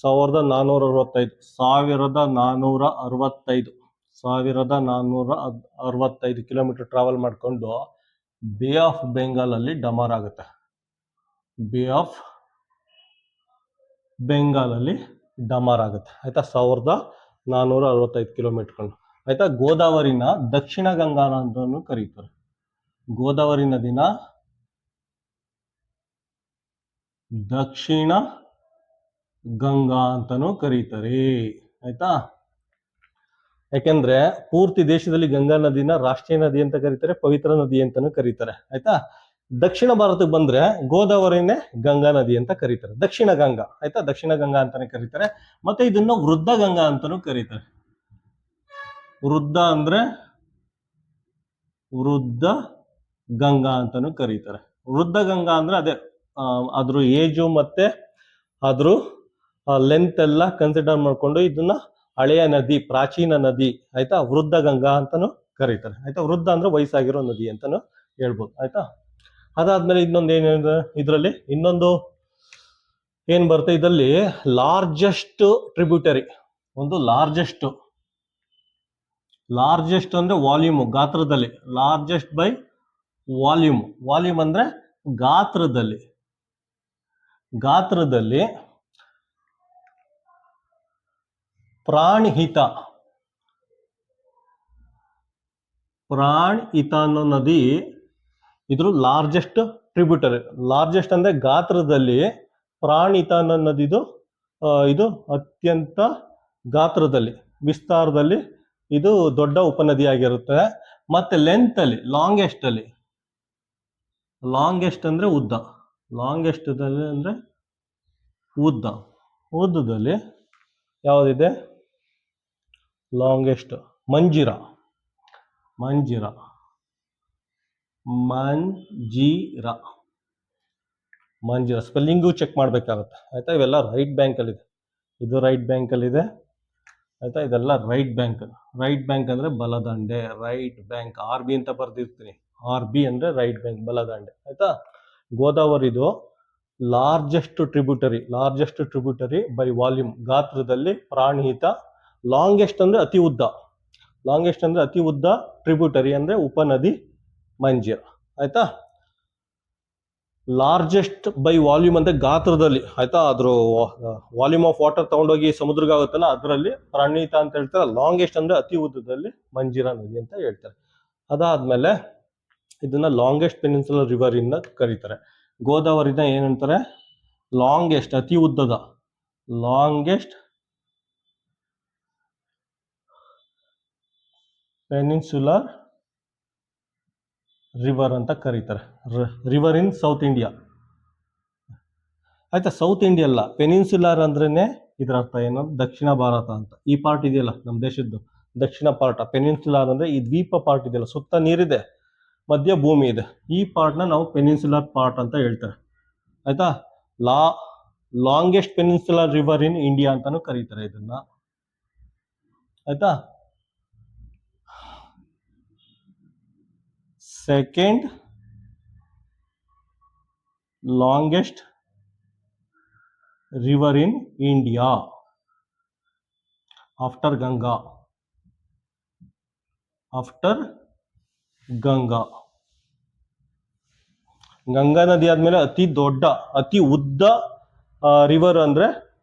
1465 ಕಿಲೋಮೀಟರ್ ಟ್ರಾವೆಲ್ ಮಾಡ್ಕೊಂಡು ಬೇ ಆಫ್ ಬೆಂಗಾಲ್ ಅಲ್ಲಿ ಡಮಾರ್ ಆಗುತ್ತೆ. ಬೇ ಆಫ್ ಬೆಂಗಾಲ್ ಅಲ್ಲಿ ಡಮಾರ್ ಆಗುತ್ತೆ. ಆಯ್ತಾ? 1465 ಕಿಲೋಮೀಟರ್. ಆಯ್ತಾ? ಗೋದಾವರಿನ ದಕ್ಷಿಣ ಗಂಗಾ ಅಂತಾನು ಕರೀತಾರೆ. ಗೋದಾವರಿ ನದಿನ ದಕ್ಷಿಣ ಗಂಗಾ ಅಂತಾನು ಕರೀತಾರೆ. ಆಯ್ತಾ? ಯಾಕೆಂದ್ರೆ ಪೂರ್ತಿ ದೇಶದಲ್ಲಿ ಗಂಗಾ ನದಿನ ರಾಷ್ಟ್ರೀಯ ನದಿ ಅಂತ ಕರೀತಾರೆ, ಪವಿತ್ರ ನದಿ ಅಂತಾನು ಕರೀತಾರೆ. ಆಯ್ತಾ? ದಕ್ಷಿಣ ಭಾರತಕ್ಕೆ ಬಂದ್ರೆ ಗೋದಾವರಿನೇ ಗಂಗಾ ನದಿ ಅಂತ ಕರೀತಾರೆ, ದಕ್ಷಿಣ ಗಂಗಾ. ಆಯ್ತಾ? ದಕ್ಷಿಣ ಗಂಗಾ ಅಂತಾನೆ ಕರೀತಾರೆ. ಮತ್ತೆ ಇದನ್ನ ವೃದ್ಧ ಗಂಗಾ ಅಂತಾನು ಕರೀತಾರೆ. ವೃದ್ಧ ಗಂಗಾ ಅಂತಾನು ಕರೀತಾರೆ. ವೃದ್ಧ ಗಂಗಾ ಅಂದ್ರೆ ಅದೇ ಅದ್ರ ಏಜು ಮತ್ತೆ ಅದ್ರ ಲೆಂತ್ ಎಲ್ಲ ಕನ್ಸಿಡರ್ ಮಾಡ್ಕೊಂಡು ಇದನ್ನ ಹಳೆಯ ನದಿ, ಪ್ರಾಚೀನ ನದಿ, ಆಯ್ತಾ, ವೃದ್ಧ ಗಂಗಾ ಅಂತಾನು ಕರೀತಾರೆ. ಆಯ್ತಾ, ವೃದ್ಧ ಅಂದ್ರೆ ವಯಸ್ಸಾಗಿರೋ ನದಿ ಅಂತಾನು ಹೇಳ್ಬೋದು. ಆಯ್ತಾ, ಅದಾದ್ಮೇಲೆ ಇನ್ನೊಂದು ಏನಿದೆ ಇದರಲ್ಲಿ, ಇನ್ನೊಂದು ಏನ್ ಬರುತ್ತೆ ಇದರಲ್ಲಿ, ಲಾರ್ಜೆಸ್ಟ್ ಟ್ರಿಬ್ಯೂಟರಿ. ಒಂದು ಲಾರ್ಜೆಸ್ಟ್ ಅಂದ್ರೆ ವಾಲ್ಯೂಮ್, ಗಾತ್ರದಲ್ಲಿ. Largest by volume. ವಾಲ್ಯೂಮ್ ಅಂದ್ರೆ ಗಾತ್ರದಲ್ಲಿ. ಪ್ರಾಣಿಹಿತ ಅನ್ನೋ ನದಿ ಇದ್ರ ಲಾರ್ಜೆಸ್ಟ್ ಟ್ರಿಬ್ಯೂಟರಿ. ಲಾರ್ಜೆಸ್ಟ್ ಅಂದ್ರೆ ಗಾತ್ರದಲ್ಲಿ, ಪ್ರಾಣಿಹಿತ ಅನ್ನೋ ನದಿದು ಇದು ಅತ್ಯಂತ ಗಾತ್ರದಲ್ಲಿ, ವಿಸ್ತಾರದಲ್ಲಿ ಇದು ದೊಡ್ಡ ಉಪನದಿಯಾಗಿರುತ್ತೆ. ಮತ್ತೆ ಲೆಂತ್ ಅಲ್ಲಿ, ಲಾಂಗೆಸ್ಟ್ ಅಂದ್ರೆ ಉದ್ದ. ಲಾಂಗೆಸ್ಟ್ ಅಂದ್ರೆ ಉದ್ದದಲ್ಲಿ ಯಾವುದಿದೆ? ಲಾಂಗೆಸ್ಟ್ ಮಂಜಿರಾ. ಸ್ಪೆಲ್ಲಿಂಗು ಚೆಕ್ ಮಾಡ್ಬೇಕಾಗತ್ತೆ. ಆಯ್ತಾ, ಇವೆಲ್ಲ ರೈಟ್ ಬ್ಯಾಂಕ್ ಅಲ್ಲಿ ಇದೆ. ಇದು ರೈಟ್ ಬ್ಯಾಂಕ್ ಅಲ್ಲಿ ಇದೆ. ಆಯ್ತಾ, ಇದೆಲ್ಲ ರೈಟ್ ಬ್ಯಾಂಕ್ ಅಂದ್ರೆ ಬಲದಂಡೆ. ರೈಟ್ ಬ್ಯಾಂಕ್, RB ಅಂತ ಬರ್ದಿರ್ತೀನಿ. RB ಅಂದ್ರೆ ರೈಟ್ ಬ್ಯಾಂಕ್, ಬಲದಂಡೆ. ಆಯ್ತಾ, ಗೋದಾವರಿದು ಲಾರ್ಜೆಸ್ಟ್ ಟ್ರಿಬ್ಯೂಟರಿ ಬೈ ವಾಲ್ಯೂಮ್, ಗಾತ್ರದಲ್ಲಿ ಪ್ರಾಣಿಹಿತ. ಲಾಂಗೆಸ್ಟ್ ಅಂದ್ರೆ ಅತಿ ಉದ್ದ ಟ್ರಿಬ್ಯೂಟರಿ ಅಂದ್ರೆ ಉಪನದಿ ಮಂಜಿರಾ. ಆಯ್ತಾ, ಲಾರ್ಜೆಸ್ಟ್ ಬೈ ವಾಲ್ಯೂಮ್ ಅಂದ್ರೆ ಗಾತ್ರದಲ್ಲಿ. ಆಯ್ತಾ, ಅದ್ರ ವಾಲ್ಯೂಮ್ ಆಫ್ ವಾಟರ್ ತಗೊಂಡೋಗಿ ಸಮುದ್ರಕ್ಕೆ ಆಗುತ್ತಲ್ಲ, ಅದರಲ್ಲಿ ಪ್ರಾಣಿಹಿತ ಅಂತ ಹೇಳ್ತಾರೆ. ಲಾಂಗೆಸ್ಟ್ ಅಂದ್ರೆ ಅತಿ ಉದ್ದದಲ್ಲಿ ಮಂಜಿರಾ ನದಿ ಅಂತ ಹೇಳ್ತಾರೆ. ಅದಾದ್ಮೇಲೆ ಇದನ್ನ ಲಾಂಗೆಸ್ಟ್ ಪೆನಿನ್ಸುಲರ್ ರಿವರ್ ಇಂದ ಕರೀತಾರೆ. ಗೋದಾವರಿನ ಏನಂತಾರೆ? ಲಾಂಗೆಸ್ಟ್, ಅತಿ ಉದ್ದದ, ಲಾಂಗೆಸ್ಟ್ ಪೆನಿನ್ಸುಲರ್ ರಿವರ್ ಅಂತ ಕರೀತಾರೆ. River in south India. ಆಯ್ತಾ, ಸೌತ್ ಇಂಡಿಯಾ ಅಲ್ಲ, ಪೆನಿನ್ಸುಲರ್ ಅಂದ್ರೇನೆ ಇದರ ಅರ್ಥ ಏನು? ದಕ್ಷಿಣ ಭಾರತ ಅಂತ. ಈ ಪಾರ್ಟ್ ಇದೆಯಲ್ಲ ನಮ್ಮ ದೇಶದ್ದು ದಕ್ಷಿಣ ಪಾರ್ಟ್. ಪೆನಿನ್ಸುಲರ್ ಅಂದ್ರೆ ಈ ದ್ವೀಪ ಪಾರ್ಟ್ ಇದೆಯಲ್ಲ, ಸುತ್ತ ನೀರಿದೆ, ಮಧ್ಯ ಭೂಮಿ ಇದೆ, ಈ ಪಾರ್ಟ್ನ ನಾವು ಪೆನಿನ್ಸುಲರ್ ಪಾರ್ಟ್ ಅಂತ ಹೇಳ್ತಾರೆ. ಆಯ್ತಾ, longest peninsular river in India ಅಂತಾನು ಕರೀತಾರೆ ಇದನ್ನ. ಆಯ್ತಾ, second longest river in India after Ganga. Ganga ನದಿ ಆದ್ಮೇಲೆ ಅತಿ ಉದ್ದ ರಿವರ್ ಅಂದ್ರೆ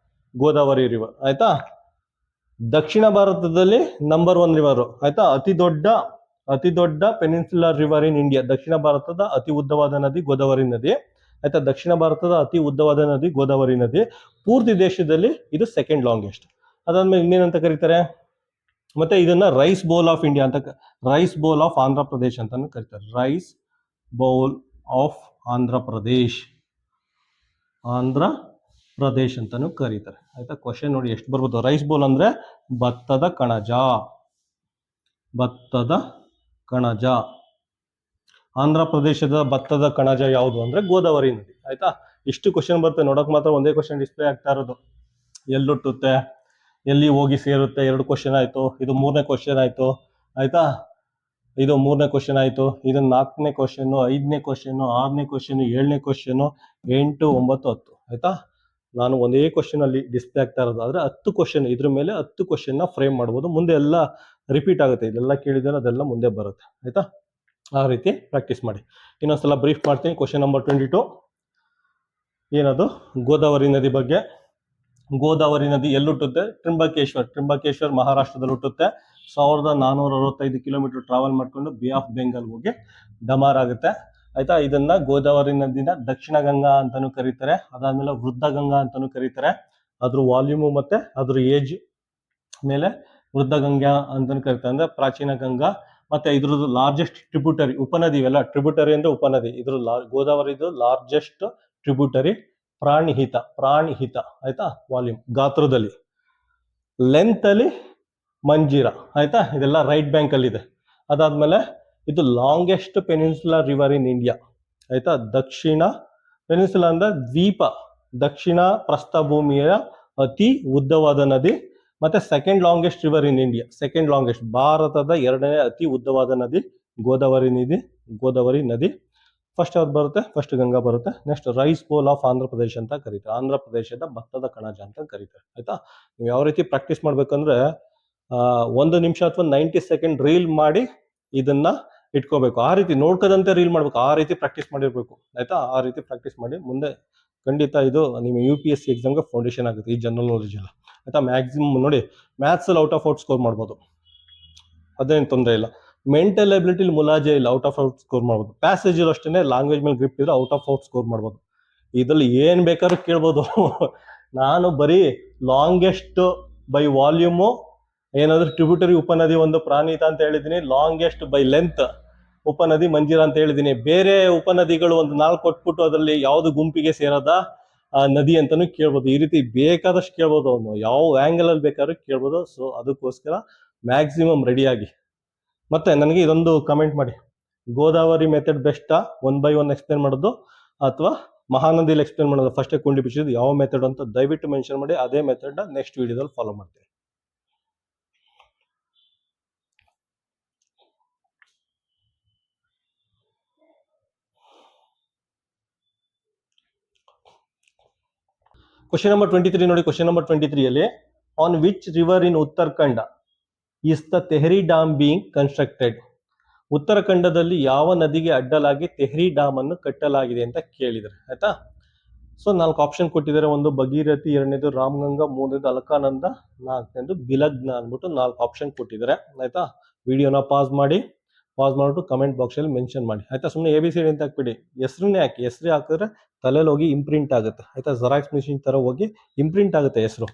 ಗೋದಾವರಿ ರಿವರ್. ಆಯ್ತಾ, ದಕ್ಷಿಣ ಭಾರತದಲ್ಲಿ ನಂಬರ್ 1 ರಿವರ್. ಆಯ್ತಾ, ಅತಿ ದೊಡ್ಡ ಪೆನಿನ್ಸುಲರ್ ರಿವರ್ ಇನ್ ಇಂಡಿಯಾ. ದಕ್ಷಿಣ ಭಾರತದ ಅತಿ ಉದ್ದವಾದ ನದಿ ಗೋದಾವರಿ ನದಿ. ಆಯ್ತಾ, ದಕ್ಷಿಣ ಭಾರತದ ಅತಿ ಉದ್ದವಾದ ನದಿ ಗೋದಾವರಿ ನದಿ. ಪೂರ್ತಿ ದೇಶದಲ್ಲಿ ಇದು ಸೆಕೆಂಡ್ ಲಾಂಗೆಸ್ಟ್. ಅದಾದ್ಮೇಲೆ ಇನ್ನೇನಂತ ಕರೀತಾರೆ? ಮತ್ತೆ ಇದನ್ನ ರೈಸ್ ಬೌಲ್ ಆಫ್ ಇಂಡಿಯಾ ಅಂತ, rice bowl of Andhra Pradesh ಅಂತಾನು ಕರೀತಾರೆ. Rice bowl of Andhra Pradesh ಅಂತಾನು ಕರೀತಾರೆ. ಆಯ್ತಾ, ಕ್ವಶನ್ ನೋಡಿ ಎಷ್ಟು ಬರ್ಬೋದು. ರೈಸ್ ಬೌಲ್ ಅಂದ್ರೆ ಭತ್ತದ ಕಣಜ. ಆಂಧ್ರ ಪ್ರದೇಶದ ಭತ್ತದ ಕಣಜ ಯಾವುದು ಅಂದ್ರೆ ಗೋದಾವರಿ ನದಿ. ಆಯ್ತಾ, ಇಷ್ಟು ಕ್ವಶನ್ ಬರುತ್ತೆ. ನೋಡಕ್ ಮಾತ್ರ ಒಂದೇ ಕ್ವಶನ್ ಡಿಸ್ಪ್ಲೇ ಆಗ್ತಾ ಇರೋದು. ಎಲ್ಲಿ ಹುಟ್ಟುತ್ತೆ, ಎಲ್ಲಿ ಹೋಗಿ ಸೇರುತ್ತೆ, 2 ಕ್ವಶನ್ ಆಯ್ತು. ಇದು 3ನೇ ಕ್ವಶನ್ ಆಯ್ತು. ಆಯ್ತಾ, ಇದು 3ನೇ ಕ್ವಶನ್ ಆಯ್ತು. ಇದು 4ನೇ ಕ್ವಶನ್, 5ನೇ ಕ್ವಶನ್, 6ನೇ ಕ್ವಶನ್, 7ನೇ ಕ್ವಶನ್, 8, 9, 10. ಆಯ್ತಾ, ನಾನು ಒಂದೇ ಕ್ವಶನ್ ಅಲ್ಲಿ ಡಿಸ್ಪ್ಲೇ ಆಗ್ತಾ ಇರೋದು. ಆದ್ರೆ 10 ಕ್ವಶನ್, ಇದ್ರ ಮೇಲೆ 10 ಕ್ವಶನ್ ನ ಫ್ರೇಮ್ ಮಾಡ್ಬೋದು. ಮುಂದೆ ಎಲ್ಲ ರಿಪೀಟ್ ಆಗುತ್ತೆ. ಇದೆಲ್ಲ ಕೇಳಿದ್ರೆ ಅದೆಲ್ಲ ಮುಂದೆ ಬರುತ್ತೆ. ಆಯ್ತಾ, ಆ ರೀತಿ ಪ್ರಾಕ್ಟೀಸ್ ಮಾಡಿ. ಇನ್ನೊಂದ್ಸಲ ಬ್ರೀಫ್ ಮಾಡ್ತೀನಿ. ಕ್ವಶನ್ ನಂಬರ್ 22 ಏನದು? ಗೋದಾವರಿ ನದಿ ಬಗ್ಗೆ. ಗೋದಾವರಿ ನದಿ ಎಲ್ಲಿ ಹುಟ್ಟುತ್ತೆ? ಟ್ರಿಂಬಕೇಶ್ವರ್ ಮಹಾರಾಷ್ಟ್ರದಲ್ಲಿ ಹುಟ್ಟುತ್ತೆ. 1465 ಕಿಲೋಮೀಟರ್ ಟ್ರಾವೆಲ್ ಮಾಡ್ಕೊಂಡು ಬೇ ಆಫ್ ಬೆಂಗಾಲ್ ಹೋಗಿ ಡಮಾರ್ ಆಗುತ್ತೆ. ಆಯ್ತಾ, ಇದನ್ನ ಗೋದಾವರಿ ನದಿನ ದಕ್ಷಿಣ ಗಂಗಾ ಅಂತಾನು ಕರೀತಾರೆ. ಅದಾದ್ಮೇಲೆ ವೃದ್ಧ ಗಂಗಾ ಅಂತಾನು ಕರೀತಾರೆ. ಅದ್ರ ವಾಲ್ಯೂಮು ಮತ್ತೆ ಅದ್ರ ಏಜ್ ಮೇಲೆ ವೃದ್ಧ ಗಂಗಾ ಅಂತಾನು ಕರೀತಾರೆ, ಅಂದ್ರೆ ಪ್ರಾಚೀನ ಗಂಗಾ. ಮತ್ತೆ ಇದ್ರದ್ದು ಲಾರ್ಜೆಸ್ಟ್ ಟ್ರಿಬ್ಯೂಟರಿ, ಉಪನದಿ. ಇವೆಲ್ಲ ಟ್ರಿಬ್ಯೂಟರಿ ಅಂದ್ರೆ ಉಪನದಿ. ಇದ್ರ ಗೋದಾವರಿದು ಲಾರ್ಜೆಸ್ಟ್ ಟ್ರಿಬ್ಯೂಟರಿ ಪ್ರಾಣಿಹಿತ. ಆಯ್ತಾ, ವಾಲ್ಯೂಮ್ ಗಾತ್ರದಲ್ಲಿ. ಲೆಂತ್ ಅಲ್ಲಿ ಮಂಜಿರಾ. ಆಯ್ತಾ, ಇದೆಲ್ಲ ರೈಟ್ ಬ್ಯಾಂಕ್ ಅಲ್ಲಿ ಇದೆ. ಅದಾದ್ಮೇಲೆ ಇದು longest peninsular river in India. ಆಯ್ತಾ, ದಕ್ಷಿಣ ಪೆನಿನ್ಸುಲಾ ಅಂದ್ರೆ ದ್ವೀಪ, ದಕ್ಷಿಣ ಪ್ರಸ್ಥಭೂಮಿಯ ಅತಿ ಉದ್ದವಾದ ನದಿ. ಮತ್ತೆ second longest river in India, second longest, ಭಾರತದ ಎರಡನೇ ಅತಿ ಉದ್ದವಾದ ನದಿ ಗೋದಾವರಿ ನದಿ. ಫಸ್ಟ್ ಯಾವ್ದು ಬರುತ್ತೆ? ಫಸ್ಟ್ ಗಂಗಾ ಬರುತ್ತೆ. Next rice bowl of Andhra Pradesh ಅಂತ ಕರೀತಾರೆ, ಆಂಧ್ರ ಪ್ರದೇಶದ ಭತ್ತದ ಕಣಜ ಅಂತ ಕರೀತಾರೆ. ಆಯ್ತಾ? ನೀವು ಯಾವ ರೀತಿ ಪ್ರಾಕ್ಟೀಸ್ ಮಾಡ್ಬೇಕಂದ್ರೆ 1 ನಿಮಿಷ ಅಥವಾ 90 ಸೆಕೆಂಡ್ ರೀಲ್ ಮಾಡಿ ಇದನ್ನ ಇಟ್ಕೋಬೇಕು. ಆ ರೀತಿ ನೋಡ್ಕದಂತೆ ರೀಲ್ ಮಾಡ್ಬೇಕು, ಆ ರೀತಿ ಪ್ರಾಕ್ಟೀಸ್ ಮಾಡಿರ್ಬೇಕು. ಆಯ್ತಾ? ಆ ರೀತಿ ಪ್ರಾಕ್ಟೀಸ್ ಮಾಡಿ ಮುಂದೆ ಖಂಡಿತ ಇದು ನಿಮ್ಮ UPSC ಎಕ್ಸಾಮ್ಗೆ ಫೌಂಡೇಶನ್ ಆಗುತ್ತೆ ಈ ಜನರಲ್ ನಾಲೆಜ್ ಎಲ್ಲ. ಆಯ್ತಾ? ಮ್ಯಾಕ್ಸಿಮಮ್ ನೋಡಿ, ಮ್ಯಾಥ್ಸ್ ಅಲ್ಲಿ ಔಟ್ ಆಫ್ ಔಟ್ ಸ್ಕೋರ್ ಮಾಡ್ಬೋದು, ಅದೇನು ತೊಂದರೆ ಇಲ್ಲ. ಮೆಂಟಲ್ ಎಬಿಲಿಟಿ ಮುಲಾಜೆ ಇಲ್ಲ, ಔಟ್ ಆಫ್ ಔಟ್ ಸ್ಕೋರ್ ಮಾಡ್ಬೋದು. ಪ್ಯಾಸೇಜ್ ಅಷ್ಟೇ, ಲ್ಯಾಂಗ್ವೇಜ್ ಮೇಲೆ ಗ್ರಿಪ್ ಇದ್ರೆ ಔಟ್ ಆಫ್ ಔಟ್ ಸ್ಕೋರ್ ಮಾಡ್ಬೋದು. ಇದ್ರಲ್ಲಿ ಏನ್ ಬೇಕಾದ್ರೂ ಕೇಳ್ಬೋದು. ನಾನು ಬರೀ ಲಾಂಗೆಸ್ಟ್ ಬೈ ವಾಲ್ಯೂಮು ಏನಾದ್ರೂ ಟ್ರಿಬ್ಯೂಟರಿ ಉಪನದಿ ಒಂದು ಪ್ರಾಣಿತ ಅಂತ ಹೇಳಿದೀನಿ, ಲಾಂಗೆಸ್ಟ್ ಬೈ ಲೆಂತ್ ಉಪನದಿ ಮಂಜೀರಾ ಅಂತ ಹೇಳಿದೀನಿ. ಬೇರೆ ಉಪನದಿಗಳು ಒಂದು 4 ಕೊಟ್ಬಿಟ್ಟು ಅದರಲ್ಲಿ ಯಾವ್ದು ಗುಂಪಿಗೆ ಸೇರದ ನದಿ ಅಂತಾನು ಕೇಳ್ಬೋದು. ಈ ರೀತಿ ಬೇಕಾದಷ್ಟು ಕೇಳ್ಬೋದು, ಅವನು ಯಾವ ಆಂಗಲ್ ಅಲ್ಲಿ ಬೇಕಾದ್ರೂ ಕೇಳ್ಬೋದು. ಸೊ ಅದಕ್ಕೋಸ್ಕರ ಮ್ಯಾಕ್ಸಿಮಮ್ ರೆಡಿಯಾಗಿ. ಮತ್ತೆ ನನಗೆ ಇದೊಂದು ಕಮೆಂಟ್ ಮಾಡಿ, ಗೋದಾವರಿ ಮೆಥಡ್ ಬೆಸ್ಟಾ 1 by 1 ಎಕ್ಸ್ಪ್ಲೇನ್ ಮಾಡೋದು ಅಥವಾ ಮಹಾನದಿಯಲ್ಲಿ ಎಕ್ಸ್ಪ್ಲೇನ್ ಮಾಡೋದು? ಫಸ್ಟೇ ಕೊಂಡಿ ಬಿಚ್ಚಿದ್ದು ಯಾವ ಮೆಥಡ್ ಅಂತ ದಯವಿಟ್ಟು ಮೆನ್ಷನ್ ಮಾಡಿ. ಅದೇ ಮೆಥಡ್ ನೆಕ್ಸ್ಟ್ ವಿಡಿಯೋದಲ್ಲಿ ಫಾಲೋ ಮಾಡ್ತೀನಿ. ಕ್ವಶನ್ ನಂಬರ್ 23 ನೋಡಿ. ಕ್ವಶನ್ ನಂಬರ್ 23 ಅಲ್ಲಿ, on which river in Uttarakhand is the Tehri dam being constructed? ಉತ್ತರಾಖಂಡದಲ್ಲಿ ಯಾವ ನದಿಗೆ ಅಡ್ಡಲಾಗಿ ತೆಹರಿ ಡ್ಯಾಮ್ ಅನ್ನು ಕಟ್ಟಲಾಗಿದೆ ಅಂತ ಕೇಳಿದರೆ. ಆಯ್ತಾ? ಸೊ 4 ಆಪ್ಷನ್ ಕೊಟ್ಟಿದ್ದಾರೆ. ಒಂದು ಭಗೀರಥಿ, ಎರಡನೇದು ರಾಮಗಂಗಾ, ಮೂರನೇದು ಅಲಕಾನಂದ, ನಾಲ್ಕನೇದು ಬಿಲಗ್ನ ಅಂದ್ಬಿಟ್ಟು 4 ಆಪ್ಷನ್ ಕೊಟ್ಟಿದ್ದಾರೆ. ಆಯ್ತಾ? ವಿಡಿಯೋನ ಪಾಸ್ ಮಾಡಿಬಿಟ್ಟು ಕಮೆಂಟ್ ಬಾಕ್ಸ್ ಅಲ್ಲಿ ಮೆನ್ಷನ್ ಮಾಡಿ. ಆಯ್ತಾ? ಸುಮ್ಮನೆ ABCD ಅಂತ ಹಾಕ್ಬಿಡಿ, ಹೆಸರನ್ನೇ ಹಾಕಿ. ಹೆಸರು ಹಾಕಿದ್ರೆ ತಲೆಯಲ್ಲಿ ಹೋಗಿ ಇಂಪ್ರಿಂಟ್ ಆಗುತ್ತೆ. ಆಯ್ತಾ? ಜೆರಾಕ್ಸ್ ಮಿಷಿನ್ ತರ ಹೋಗಿ ಇಂಪ್ರಿಂಟ್ ಆಗುತ್ತೆ ಹೆಸರು.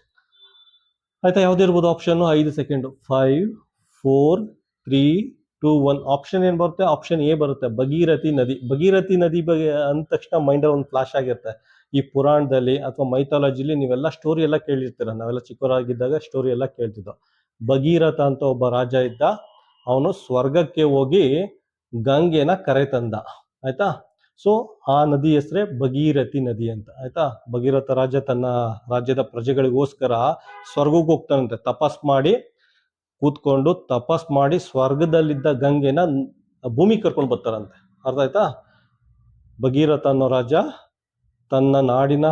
ಆಯ್ತಾ? ಯಾವ್ದು ಇರ್ಬೋದು ಆಪ್ಷನ್? 5 ಸೆಕೆಂಡ್. 5 4 3 2 1. ಆಪ್ಷನ್ ಏನ್ ಬರುತ್ತೆ? ಆಪ್ಷನ್ ಎ ಬರುತ್ತೆ, ಭಗೀರಥಿ ನದಿ. ಭಗೀರಥಿ ನದಿ ಬಗ್ಗೆ ಅಂದ ತಕ್ಷಣ ಮೈಂಡಲ್ಲಿ ಒಂದು ಫ್ಲಾಶ್ ಆಗಿರುತ್ತೆ. ಈ ಪುರಾಣದಲ್ಲಿ ಅಥವಾ ಮೈಥಾಲಜಿಲಿ ನೀವೆಲ್ಲ ಸ್ಟೋರಿ ಎಲ್ಲ ಕೇಳಿರ್ತೀರ. ನಾವೆಲ್ಲ ಚಿಕ್ಕವರಾಗಿದ್ದಾಗ ಸ್ಟೋರಿ ಎಲ್ಲ ಕೇಳ್ತಿದ್ದೋ. ಭಗೀರಥ ಅಂತ ಒಬ್ಬ ರಾಜ ಇದ್ದ, ಅವನು ಸ್ವರ್ಗಕ್ಕೆ ಹೋಗಿ ಗಂಗೆನ ಕರೆ ತಂದ. ಆಯ್ತಾ? ಸೊ ಆ ನದಿ ಹೆಸರೇ ಭಗೀರಥಿ ನದಿ ಅಂತ. ಆಯ್ತಾ? ಭಗೀರಥ ರಾಜ ತನ್ನ ರಾಜ್ಯದ ಪ್ರಜೆಗಳಿಗೋಸ್ಕರ ಸ್ವರ್ಗಕ್ಕೆ ಹೋಗ್ತಾನಂತೆ. ಕೂತ್ಕೊಂಡು ತಪಸ್ ಮಾಡಿ ಸ್ವರ್ಗದಲ್ಲಿದ್ದ ಗಂಗೆನ ಭೂಮಿ ಕರ್ಕೊಂಡು ಬರ್ತಾರಂತೆ. ಅರ್ಥ ಆಯ್ತಾ? ಭಗೀರಥ ಅನ್ನೋ ರಾಜ ತನ್ನ ನಾಡಿನ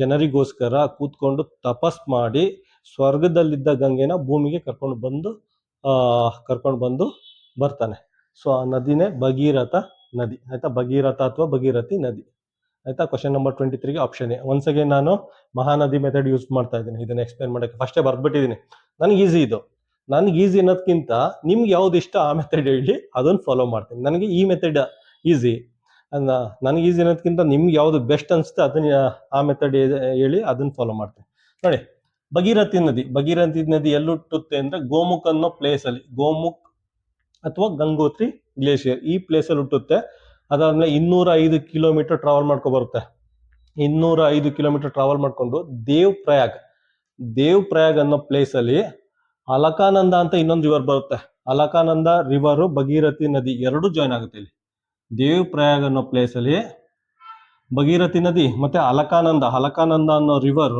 ಜನರಿಗೋಸ್ಕರ ಕೂತ್ಕೊಂಡು ತಪಸ್ ಮಾಡಿ ಸ್ವರ್ಗದಲ್ಲಿದ್ದ ಗಂಗೆನ ಭೂಮಿಗೆ ಕರ್ಕೊಂಡು ಬಂದು ಬರ್ತಾನೆ. ಸೊ ಆ ನದಿನೇ ಭಗೀರಥ ನದಿ. ಆಯ್ತಾ? ಭಗೀರಥ ಅಥವಾ ಭಗೀರಥಿ ನದಿ. ಆಯ್ತಾ? ಕ್ವಶನ್ ನಂಬರ್ 23ಗೆ ಆಪ್ಷನ್ ಎ. ಒನ್ಸ್ ಅಗೇನ್ ನಾನು ಮಹಾನದಿ ಮೆಥಡ್ ಯೂಸ್ ಮಾಡ್ತಾ ಇದ್ದೀನಿ ಇದನ್ನ ಎಕ್ಸ್ಪ್ಲೇನ್ ಮಾಡೋಕ್ಕೆ. ಫಸ್ಟೇ ಬರ್ದ್ಬಿಟ್ಟಿದ್ದೀನಿ. ನನಗೆ ಈಸಿ ಇದು. ನನಗೆ ಈಸಿ ಅನ್ನೋದಕ್ಕಿಂತ ನಿಮ್ಗೆ ಯಾವ್ದು ಇಷ್ಟ ಆ ಮೆಥಡ್ ಹೇಳಿ, ಅದನ್ನು ಫಾಲೋ ಮಾಡ್ತೀನಿ. ನನಗೆ ಈ ಮೆಥಡ್ ಈಸಿ, ನನಗೆ ಈಸಿ ಅನ್ನೋದಕ್ಕಿಂತ ನಿಮ್ಗೆ ಯಾವ್ದು ಬೆಸ್ಟ್ ಅನ್ಸುತ್ತೆ ಅದನ್ನ ಆ ಮೆಥಡ್ ಹೇಳಿ ಅದನ್ನ ಫಾಲೋ ಮಾಡ್ತೀನಿ. ನೋಡಿ, ಭಗೀರಥಿ ನದಿ ಎಲ್ಲಿ ಹುಟ್ಟುತ್ತೆ ಅಂದ್ರೆ ಗೋಮುಖ್ ಅನ್ನೋ ಪ್ಲೇಸ್ ಅಲ್ಲಿ, ಗೋಮುಖ್ ಅಥವಾ ಗಂಗೋತ್ರಿ ಗ್ಲೇಷಿಯರ್ ಈ ಪ್ಲೇಸ್ ಅಲ್ಲಿ ಹುಟ್ಟುತ್ತೆ. ಅದಾದ್ಮೇಲೆ 205 ಕಿಲೋಮೀಟರ್ ಟ್ರಾವೆಲ್ ಮಾಡ್ಕೊ ಬರುತ್ತೆ. 205 ಕಿಲೋಮೀಟರ್ ಟ್ರಾವೆಲ್ ಮಾಡ್ಕೊಂಡು ದೇವ್ ಪ್ರಯಾಗ್ ಅನ್ನೋ ಪ್ಲೇಸ್ ಅಲ್ಲಿ ಅಲಕಾನಂದ ಅಂತ ಇನ್ನೊಂದು ರಿವರ್ ಬರುತ್ತೆ. ಅಲಕಾನಂದ ರಿವರ್, ಭಗೀರಥಿ ನದಿ ಎರಡು ಜಾಯ್ನ್ ಆಗುತ್ತೆ ಇಲ್ಲಿ. ದೇವ್ ಪ್ರಯಾಗ್ ಅನ್ನೋ ಪ್ಲೇಸ್ ಅಲ್ಲಿ ಭಗೀರಥಿ ನದಿ ಮತ್ತೆ ಅಲಕಾನಂದ ಅನ್ನೋ ರಿವರ್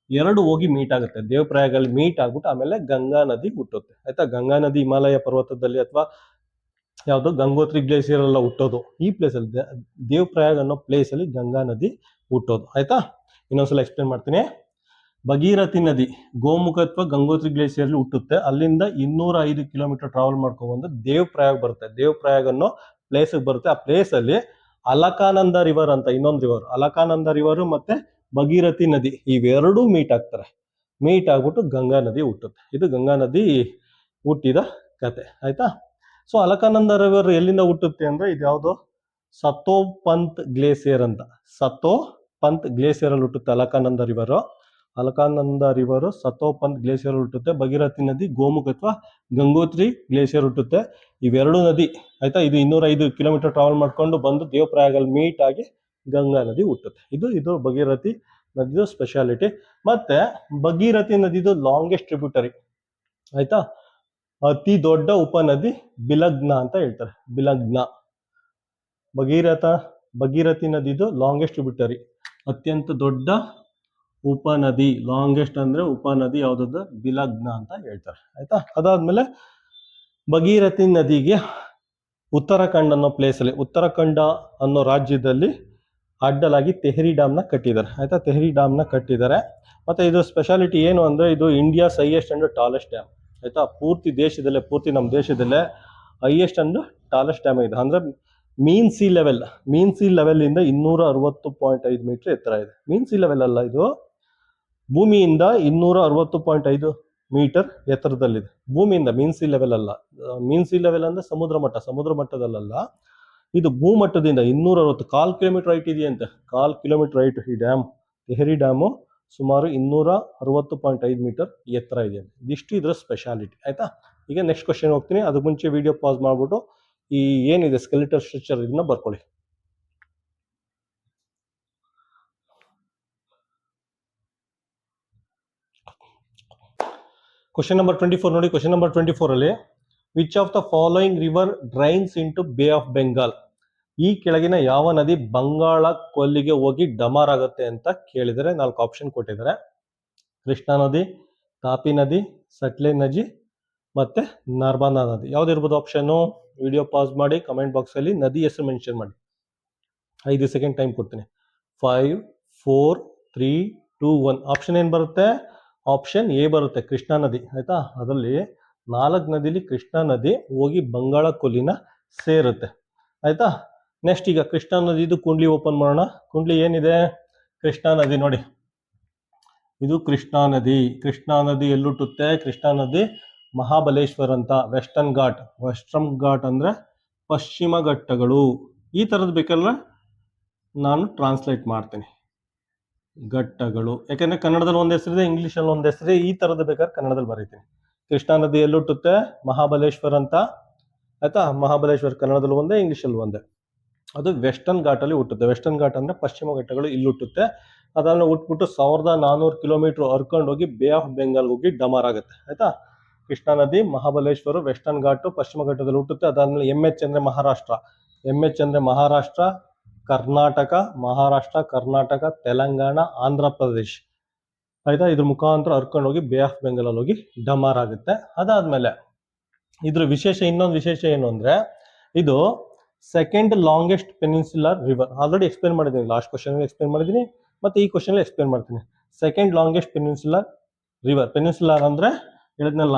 ಎರಡು ಹೋಗಿ ಮೀಟ್ ಆಗುತ್ತೆ. ದೇವ್ ಪ್ರಯಾಗ್ ಅಲ್ಲಿ ಮೀಟ್ ಆಗ್ಬಿಟ್ಟು ಆಮೇಲೆ ಗಂಗಾ ನದಿ ಹುಟ್ಟುತ್ತೆ. ಆಯ್ತಾ? ಗಂಗಾ ನದಿ ಹಿಮಾಲಯ ಪರ್ವತದಲ್ಲಿ ಅಥವಾ ಯಾವ್ದು ಗಂಗೋತ್ರಿ ಗ್ಲೇಷಿಯರ್ ಎಲ್ಲ ಹುಟ್ಟೋದು ಈ ಪ್ಲೇಸ್ ಅಲ್ಲಿ. ದೇವ್ ಪ್ರಯಾಗ್ ಅನ್ನೋ ಪ್ಲೇಸ್ ಅಲ್ಲಿ ಗಂಗಾ ನದಿ ಹುಟ್ಟೋದು. ಆಯ್ತಾ? ಇನ್ನೊಂದ್ಸಲ ಎಕ್ಸ್ಪ್ಲೇನ್ ಮಾಡ್ತೀನಿ. ಭಗೀರಥಿ ನದಿ ಗೋಮುಖ ಅಥವಾ ಗಂಗೋತ್ರಿ ಗ್ಲೇಷಿಯರ್ ಹುಟ್ಟುತ್ತೆ. ಅಲ್ಲಿಂದ 205 ಕಿಲೋಮೀಟರ್ ಟ್ರಾವೆಲ್ ಮಾಡ್ಕೊಂಡು ಬಂದು ದೇವ್ ಪ್ರಯಾಗ್ ಬರುತ್ತೆ. ದೇವ್ ಪ್ರಯಾಗ್ ಅನ್ನೋ ಪ್ಲೇಸ್ ಬರುತ್ತೆ. ಆ ಪ್ಲೇಸ್ ಅಲ್ಲಿ ಅಲಕಾನಂದ ರಿವರ್ ಅಂತ ಇನ್ನೊಂದು ರಿವರ್, ಅಲಕಾನಂದ ರಿವರ್ ಮತ್ತೆ ಭಗೀರಥಿ ನದಿ ಇವೆರಡೂ ಮೀಟ್ ಆಗ್ತಾರೆ. ಮೀಟ್ ಆಗ್ಬಿಟ್ಟು ಗಂಗಾ ನದಿ ಹುಟ್ಟುತ್ತೆ. ಇದು ಗಂಗಾ ನದಿ ಹುಟ್ಟಿದ ಕತೆ. ಆಯ್ತಾ? ಸೊ ಅಲಕಾನಂದ ರಿವರ್ ಎಲ್ಲಿಂದ ಹುಟ್ಟುತ್ತೆ ಅಂದ್ರೆ ಇದು ಯಾವ್ದು? ಸತೋಪಂತ್ ಗ್ಲೇಷಿಯರ್ ಅಂತ, ಸತೋಪಂತ್ ಗ್ಲೇಷಿಯರ್ ಅಲ್ಲಿ ಹುಟ್ಟುತ್ತೆ ಅಲಕಾನಂದ ರಿವರ್ ಸತೋಪಂತ್ ಗ್ಲೇಷಿಯರ್ ಹುಟ್ಟುತ್ತೆ. ಭಗೀರಥಿ ನದಿ ಗೋಮುಖ ಅಥವಾ ಗಂಗೋತ್ರಿ ಗ್ಲೇಷಿಯರ್ ಹುಟ್ಟುತ್ತೆ. ಇವೆರಡು ನದಿ. ಆಯ್ತಾ? ಇದು 205 ಕಿಲೋಮೀಟರ್ ಟ್ರಾವೆಲ್ ಮಾಡ್ಕೊಂಡು ಬಂದು ದೇವ್ ಪ್ರಯಾಗ್ ಅಲ್ಲಿ ಮೀಟ್ ಆಗಿ ಗಂಗಾ ನದಿ ಹುಟ್ಟುತ್ತೆ. ಇದು ಭಗೀರಥಿ ನದಿದು ಸ್ಪೆಷಾಲಿಟಿ. ಮತ್ತೆ ಭಗೀರಥಿ ನದಿದು ಲಾಂಗೆಸ್ಟ್ ಟ್ರಿಬ್ಯೂಟರಿ. ಆಯ್ತಾ? ಅತಿ ದೊಡ್ಡ ಉಪನದಿ ಬಿಲಗ್ನ ಅಂತ ಹೇಳ್ತಾರೆ. ಬಿಲಗ್ನ ಭಗೀರಥಿ ನದಿದು ಲಾಂಗೆಸ್ಟ್ ಟ್ರಿಬ್ಯೂಟರಿ, ಅತ್ಯಂತ ದೊಡ್ಡ ಉಪನದಿ. ಲಾಂಗೆಸ್ಟ್ ಅಂದ್ರೆ ಉಪನದಿ ಯಾವ್ದು? ಬಿಲಗ್ನ ಅಂತ ಹೇಳ್ತಾರೆ. ಆಯ್ತಾ. ಅದಾದ್ಮೇಲೆ ಭಗೀರಥಿ ನದಿಗೆ ಉತ್ತರಾಖಂಡ್ ಅನ್ನೋ ಪ್ಲೇಸ್ ಅಲ್ಲಿ, ಉತ್ತರಾಖಂಡ ಅನ್ನೋ ರಾಜ್ಯದಲ್ಲಿ ಅಡ್ಡಲಾಗಿ ತೆಹರಿ ಡ್ಯಾಮ್ ನ ಕಟ್ಟಿದ್ದಾರೆ. ಆಯ್ತಾ. ತೆಹರಿ ಡ್ಯಾಮ್ ನ ಕಟ್ಟಿದ್ದಾರೆ. ಮತ್ತೆ ಇದು ಸ್ಪೆಷಾಲಿಟಿ ಏನು ಅಂದ್ರೆ ಇದು India's highest and tallest dam. ಆಯ್ತಾ. ಪೂರ್ತಿ ನಮ್ಮ ದೇಶದಲ್ಲೇ ಹೈಯೆಸ್ಟ್ ಅಂಡ್ ಟಾಲೆಸ್ಟ್ ಡ್ಯಾಮ್ ಇದೆ. ಅಂದ್ರೆ ಮೀನ್ ಸಿ ಲೆವೆಲ್ ಇಂದ 260.5 ಮೀಟರ್ ಎತ್ತರ ಇದೆ. ಮೀನ್ ಸಿ ಲೆವೆಲ್ ಅಲ್ಲ, ಇದು ಭೂಮಿಯಿಂದ 260.5 ಮೀಟರ್ ಎತ್ತರದಲ್ಲಿದೆ. ಭೂಮಿಯಿಂದ, ಮೀನ್ ಸಿ ಲೆವೆಲ್ ಅಲ್ಲ. ಮೀನ್ ಸಿ ಲೆವೆಲ್ ಅಂದ್ರೆ ಸಮುದ್ರ ಮಟ್ಟದಲ್ಲ. ಇದು ಭೂಮಟ್ಟದಿಂದ 260, 1/4 ಕಿಲೋಮೀಟರ್ ಹೈಟ್ ಇದೆಯಂತೆ. 1/4 ಕಿಲೋಮೀಟರ್ ಹೈಟ್ ಈ ಡ್ಯಾಮ್. ತೆಹರಿ ಡ್ಯಾಮು ಸುಮಾರು 260.5 ಮೀಟರ್ ಎತ್ತರ ಇದೆ. ಇದಿಷ್ಟು ಇದರ ಸ್ಪೆಷಾಲಿಟಿ. ಆಯ್ತಾ. ಈಗ ನೆಕ್ಸ್ಟ್ ಕ್ವಶನ್ ಹೋಗ್ತೀನಿ. ಅದಕ್ಕೆ ಮುಂಚೆ ವಿಡಿಯೋ ಪಾಸ್ ಮಾಡ್ಬಿಟ್ಟು ಈ ಏನಿದೆ ಸ್ಕೆಲಿಟಲ್ ಸ್ಟ್ರಕ್ಚರ್ ಇದನ್ನ ಬರ್ಕೊಳ್ಳಿ. ಕ್ವಶನ್ ನಂಬರ್ 24 ನೋಡಿ. ಕ್ವಶನ್ ನಂಬರ್ 24 ಅಲ್ಲಿ which of the following river drains into bay of Bengal? ಈ ಕೆಳಗಿನ ಯಾವ ನದಿ ಬಂಗಾಳ ಕೊಲ್ಲಿಗೆ ಹೋಗಿ ಡಮಾರ್ ಆಗುತ್ತೆ ಅಂತ ಕೇಳಿದರೆ 4 ಆಪ್ಷನ್ ಕೊಟ್ಟಿದ್ದಾರೆ. ಕೃಷ್ಣಾ ನದಿ, ತಾಪಿ ನದಿ, ಸಟ್ಲೇಜ್ ನದಿ ಮತ್ತೆ ನರ್ಮದಾ ನದಿ. ಯಾವ್ದಿರ್ಬೋದು ಆಪ್ಷನ್? ವಿಡಿಯೋ ಪಾಸ್ ಮಾಡಿ ಕಮೆಂಟ್ ಬಾಕ್ಸ್ ಅಲ್ಲಿ ನದಿ ಹೆಸರು ಮೆನ್ಷನ್ ಮಾಡಿ. 5 ಸೆಕೆಂಡ್ ಟೈಮ್ ಕೊಡ್ತೀನಿ. 5, 4, 3, 2, 1. ಆಪ್ಷನ್ ಏನ್ ಬರುತ್ತೆ? ಆಪ್ಷನ್ ಎ ಬರುತ್ತೆ, ಕೃಷ್ಣಾ ನದಿ. ಆಯ್ತಾ. ಅದರಲ್ಲಿ 4 ನದಿಲಿ ಕೃಷ್ಣಾ ನದಿ ಹೋಗಿ ಬಂಗಾಳ ಕೊಲ್ಲಿನ ಸೇರುತ್ತೆ. ಆಯ್ತಾ. ನೆಕ್ಸ್ಟ್ ಈಗ ಕೃಷ್ಣಾ ನದಿದು ಕುಂಡ್ಲಿ ಓಪನ್ ಮಾಡೋಣ. ಕುಂಡ್ಲಿ ಏನಿದೆ? ಕೃಷ್ಣಾ ನದಿ ನೋಡಿ, ಇದು ಕೃಷ್ಣಾ ನದಿ. ಕೃಷ್ಣಾ ನದಿ ಎಲ್ಲುಟ್ಟುತ್ತೆ? ಕೃಷ್ಣಾ ನದಿ ಮಹಾಬಲೇಶ್ವರ್ ಅಂತ, ವೆಸ್ಟರ್ನ್ ಘಾಟ್ ಅಂದ್ರೆ ಪಶ್ಚಿಮ ಘಟ್ಟಗಳು. ಈ ತರದ್ ಬೇಕಲ್ಲ ನಾನು ಟ್ರಾನ್ಸ್ಲೇಟ್ ಮಾಡ್ತೀನಿ, ಘಟ್ಟಗಳು. ಯಾಕಂದ್ರೆ ಕನ್ನಡದಲ್ಲಿ ಒಂದ್ ಹೆಸರಿದೆ, ಇಂಗ್ಲಿಷ್ ಅಲ್ಲಿ ಒಂದ್ ಹೆಸರಿದೆ. ಈ ತರದ್ ಬೇಕಾದ್ರೆ ಕನ್ನಡದಲ್ಲಿ ಬರೀತೀನಿ. ಕೃಷ್ಣಾ ನದಿ ಎಲ್ಲುಟ್ಟುತ್ತೆ? ಮಹಾಬಲೇಶ್ವರ್ ಅಂತ. ಆಯ್ತಾ. ಮಹಾಬಲೇಶ್ವರ್ ಕನ್ನಡದಲ್ಲಿ ಒಂದೇ, ಇಂಗ್ಲಿಷ್ ಅಲ್ಲಿ ಒಂದೇ. ಅದು ವೆಸ್ಟರ್ನ್ ಘಾಟ್ ಅಲ್ಲಿ ಹುಟ್ಟುತ್ತೆ. ವೆಸ್ಟರ್ನ್ ಘಾಟ್ ಅಂದ್ರೆ ಪಶ್ಚಿಮ ಘಟ್ಟಗಳು ಇಲ್ಲಿ ಹುಟ್ಟುತ್ತೆ. ಅದನ್ನ ಹುಟ್ಬಿಟ್ಟು 1400 ಕಿಲೋಮೀಟರ್ ಹರ್ಕೊಂಡು ಹೋಗಿ ಬೇ ಆಫ್ ಬೆಂಗಾಲ್ ಹೋಗಿ ಡಮಾರ್ ಆಗುತ್ತೆ. ಆಯ್ತಾ. ಕೃಷ್ಣಾ ನದಿ, ಮಹಾಬಲೇಶ್ವರ, ವೆಸ್ಟರ್ನ್ ಘಾಟು ಪಶ್ಚಿಮ ಘಟ್ಟದಲ್ಲಿ ಹುಟ್ಟುತ್ತೆ. ಅದಾದ್ಮೇಲೆ MH ಅಂದ್ರೆ ಮಹಾರಾಷ್ಟ್ರ, ಕರ್ನಾಟಕ, ತೆಲಂಗಾಣ, ಆಂಧ್ರ ಪ್ರದೇಶ್. ಆಯ್ತಾ. ಇದ್ರ ಮುಖಾಂತರ ಹರ್ಕೊಂಡು ಹೋಗಿ ಬೇ ಆಫ್ ಬೆಂಗಾಲ್ ಅಲ್ಲಿ ಹೋಗಿ ಡಮಾರ್ ಆಗುತ್ತೆ. ಅದಾದ್ಮೇಲೆ ಇದ್ರ ಇನ್ನೊಂದು ವಿಶೇಷ ಏನು ಅಂದ್ರೆ ಇದು second longest peninsular river. Already explain ಮಾಡಿದ್ದೀನಿ, ಲಾಸ್ಟ್ ಕ್ವಶನ್ ಎಕ್ಸ್ಪ್ಲೇನ್ ಮಾಡಿದ್ದೀನಿ, ಮತ್ತೆ ಈ ಕ್ವಶನ್ ಎಕ್ಸ್ಪ್ಲೇನ್ ಮಾಡ್ತೀನಿ. Second longest peninsular river. Peninsular ಅಂದ್ರೆ ಹೇಳಿದ್ನಲ್ಲ,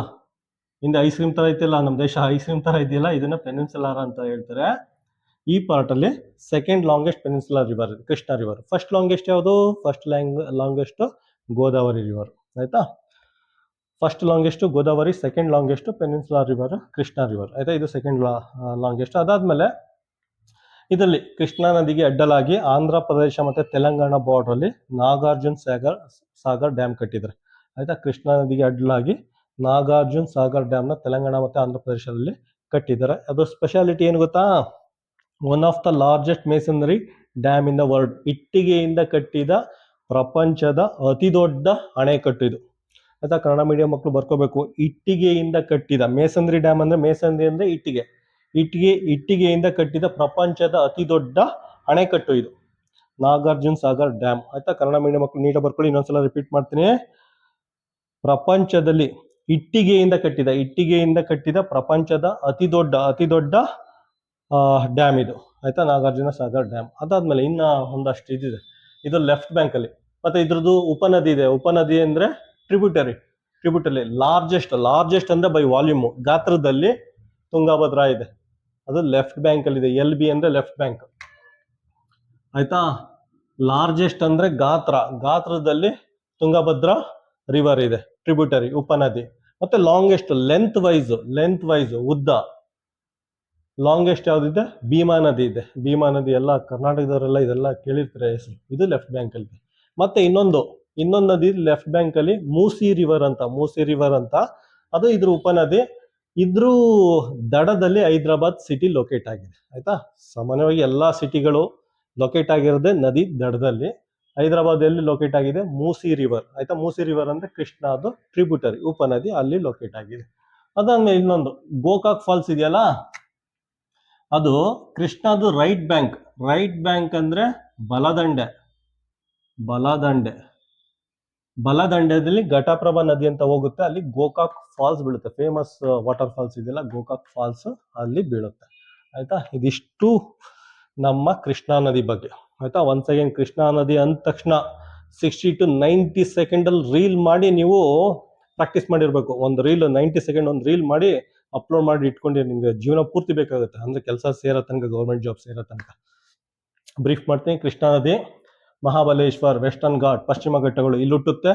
ಹಿಂದೆ ಐಸ್ ಕ್ರೀಮ್ ತರ ಐತಿಲ್ಲ, ನಮ್ಮ ದೇಶ ಐಸ್ ಕ್ರೀಮ್ ತರ ಇದೆಯಲ್ಲ, ಇದನ್ನ ಪೆನಿನ್ಸುಲರ್ ಅಂತ ಹೇಳ್ತಾರೆ. ಈ ಪಾರ್ಟ್ ಅಲ್ಲಿ second longest peninsular river Krishna river. First longest ಯಾವುದು? Longest Godavari river. ಆಯ್ತಾ. First longest Godavari, second longest peninsular river Krishna river. ಆಯ್ತಾ. ಇದು ಸೆಕೆಂಡ್ ಲಾಂಗೆಸ್ಟ್. ಅದಾದ್ಮೇಲೆ ಇದರಲ್ಲಿ ಕೃಷ್ಣಾ ನದಿಗೆ ಅಡ್ಡಲಾಗಿ ಆಂಧ್ರ ಪ್ರದೇಶ ಮತ್ತೆ ತೆಲಂಗಾಣ ಬಾರ್ಡರ್ ಅಲ್ಲಿ ನಾಗಾರ್ಜುನ ಸಾಗರ್ ಡ್ಯಾಮ್ ಕಟ್ಟಿದ್ದಾರೆ. ಆಯ್ತಾ. ಕೃಷ್ಣಾ ನದಿಗೆ ಅಡ್ಡಲಾಗಿ ನಾಗಾರ್ಜುನ ಸಾಗರ್ ಡ್ಯಾಮ್ ನ ತೆಲಂಗಾಣ ಮತ್ತೆ ಆಂಧ್ರ ಪ್ರದೇಶದಲ್ಲಿ ಕಟ್ಟಿದ್ದಾರೆ. ಅದು ಸ್ಪೆಷಾಲಿಟಿ ಏನು ಗೊತ್ತಾ? One of the largest masonry dam in the world. ಇಟ್ಟಿಗೆಯಿಂದ ಕಟ್ಟಿದ ಪ್ರಪಂಚದ ಅತಿ ದೊಡ್ಡ ಅಣೆಕಟ್ಟು ಇದು. ಆಯ್ತಾ. ಕನ್ನಡ ಮೀಡಿಯಂ ಮಕ್ಕಳು ಬರ್ಕೋಬೇಕು. ಇಟ್ಟಿಗೆಯಿಂದ ಕಟ್ಟಿದ, ಮೇಸನರಿ ಡ್ಯಾಮ್ ಅಂದ್ರೆ, ಮೇಸನರಿ ಅಂದ್ರೆ ಇಟ್ಟಿಗೆಯಿಂದ ಕಟ್ಟಿದ ಪ್ರಪಂಚದ ಅತಿ ದೊಡ್ಡ ಅಣೆಕಟ್ಟು ಇದು, ನಾಗಾರ್ಜುನ ಸಾಗರ್ ಡ್ಯಾಮ್. ಆಯ್ತಾ. ಕನ್ನಡ ಮೀಡಿಯಂ ಮಕ್ಕಳು ನೀಟಾಗಿ ಬರ್ಕೊಳ್ಳಿ. ಇನ್ನೊಂದ್ಸಲ ರಿಪೀಟ್ ಮಾಡ್ತೀನಿ. ಪ್ರಪಂಚದಲ್ಲಿ ಇಟ್ಟಿಗೆಯಿಂದ ಕಟ್ಟಿದ ಪ್ರಪಂಚದ ಅತಿ ದೊಡ್ಡ ಡ್ಯಾಮ್ ಇದು. ಆಯ್ತಾ. ನಾಗಾರ್ಜುನ ಸಾಗರ್ ಡ್ಯಾಮ್. ಅದಾದ್ಮೇಲೆ ಇನ್ನ ಒಂದಷ್ಟು ಇದಿದೆ. ಇದು ಲೆಫ್ಟ್ ಬ್ಯಾಂಕ್ ಅಲ್ಲಿ. ಮತ್ತೆ ಇದ್ರದ್ದು ಉಪನದಿ ಇದೆ. ಉಪನದಿ ಅಂದ್ರೆ ಟ್ರಿಬ್ಯೂಟರಿ. ಲಾರ್ಜೆಸ್ಟ್ ಅಂದ್ರೆ ಬೈ ವಾಲ್ಯೂಮ್, ಗಾತ್ರದಲ್ಲಿ ತುಂಗಭದ್ರಾ ಇದೆ. ಅದು ಲೆಫ್ಟ್ ಬ್ಯಾಂಕ್ ಅಲ್ಲಿ ಇದೆ. LB ಅಂದ್ರೆ ಲೆಫ್ಟ್ ಬ್ಯಾಂಕ್. ಆಯ್ತಾ. ಲಾರ್ಜೆಸ್ಟ್ ಅಂದ್ರೆ ಗಾತ್ರದಲ್ಲಿ ತುಂಗಭದ್ರಾ ರಿವರ್ ಇದೆ, ಟ್ರಿಬ್ಯೂಟರಿ, ಉಪನದಿ. ಮತ್ತೆ ಲಾಂಗೆಸ್ಟ್, ಲೆಂತ್ ವೈಸ್ ಉದ್ದ ಲಾಂಗೆಸ್ಟ್ ಯಾವ್ದಿದೆ? ಭೀಮಾ ನದಿ ಇದೆ. ಭೀಮಾ ನದಿ ಎಲ್ಲ ಕರ್ನಾಟಕದವರೆಲ್ಲ ಇದೆಲ್ಲ ಕೇಳಿರ್ತಾರೆ ಹೆಸರು. ಇದು ಲೆಫ್ಟ್ ಬ್ಯಾಂಕ್ ಅಲ್ಲಿ. ಮತ್ತೆ ಇನ್ನೊಂದು ನದಿ ಲೆಫ್ಟ್ ಬ್ಯಾಂಕ್ ಅಲ್ಲಿ ಮೂಸಿ ರಿವರ್ ಅಂತ, ಅದು ಇದ್ರ ಉಪನದಿ. ಇದ್ರ ದಡದಲ್ಲಿ ಹೈದರಾಬಾದ್ ಸಿಟಿ ಲೊಕೇಟ್ ಆಗಿದೆ. ಆಯ್ತಾ. ಸಾಮಾನ್ಯವಾಗಿ ಎಲ್ಲಾ ಸಿಟಿಗಳು ಲೊಕೇಟ್ ಆಗಿರೋದೇ ನದಿ ದಡದಲ್ಲಿ. ಹೈದರಾಬಾದ್ ಎಲ್ಲಿ ಲೊಕೇಟ್ ಆಗಿದೆ? ಮೂಸಿ ರಿವರ್. ಆಯ್ತಾ. ಮೂಸಿ ರಿವರ್ ಅಂದ್ರೆ ಕೃಷ್ಣಾದು ಟ್ರಿಬ್ಯೂಟರಿ, ಉಪನದಿ, ಅಲ್ಲಿ ಲೊಕೇಟ್ ಆಗಿದೆ. ಅದಾದ್ಮೇಲೆ ಇನ್ನೊಂದು ಗೋಕಾಕ್ ಫಾಲ್ಸ್ ಇದೆಯಲ್ಲ, ಅದು ಕೃಷ್ಣಾದು ರೈಟ್ ಬ್ಯಾಂಕ್ ಅಂದ್ರೆ ಬಲದಂಡೆ. ಬಲದಂಡದಲ್ಲಿ ಘಟಪ್ರಭಾ ನದಿ ಅಂತ ಹೋಗುತ್ತೆ, ಅಲ್ಲಿ ಗೋಕಾಕ್ ಫಾಲ್ಸ್ ಬೀಳುತ್ತೆ, ಫೇಮಸ್ ವಾಟರ್ ಫಾಲ್ಸ್ ಇದೆಯಲ್ಲ ಗೋಕಾಕ್ ಫಾಲ್ಸ್ ಅಲ್ಲಿ ಬೀಳುತ್ತೆ. ಆಯ್ತಾ, ಇದಿಷ್ಟು ನಮ್ಮ ಕೃಷ್ಣಾ ನದಿ ಬಗ್ಗೆ. ಆಯ್ತಾ, ಒನ್ಸ್ ಅಗೇನ್ ಕೃಷ್ಣಾ ನದಿ ಅಂದ ತಕ್ಷಣ 60 to 90 ಸೆಕೆಂಡ್ ಅಲ್ಲಿ ರೀಲ್ ಮಾಡಿ ನೀವು ಪ್ರಾಕ್ಟೀಸ್ ಮಾಡಿರ್ಬೇಕು. ಒಂದು ರೀಲ್ 90 ಸೆಕೆಂಡ್ ಒಂದು ರೀಲ್ ಮಾಡಿ ಅಪ್ಲೋಡ್ ಮಾಡಿ ಇಟ್ಕೊಂಡು ನಿಮ್ಗೆ ಜೀವನ ಪೂರ್ತಿ ಬೇಕಾಗುತ್ತೆ, ಅಂದ್ರೆ ಕೆಲಸ ಸೇರೋ ತನಕ, ಗೌರ್ಮೆಂಟ್ ಜಾಬ್ ಸೇರೋ ತನಕ. ಬ್ರೀಫ್ ಮಾಡ್ತೀನಿ. ಕೃಷ್ಣಾ ನದಿ ಮಹಾಬಲೇಶ್ವರ್, ವೆಸ್ಟರ್ನ್ ಘಾಟ್, ಪಶ್ಚಿಮ ಘಟ್ಟಗಳು ಇಲ್ಲಿ ಹುಟ್ಟುತ್ತೆ.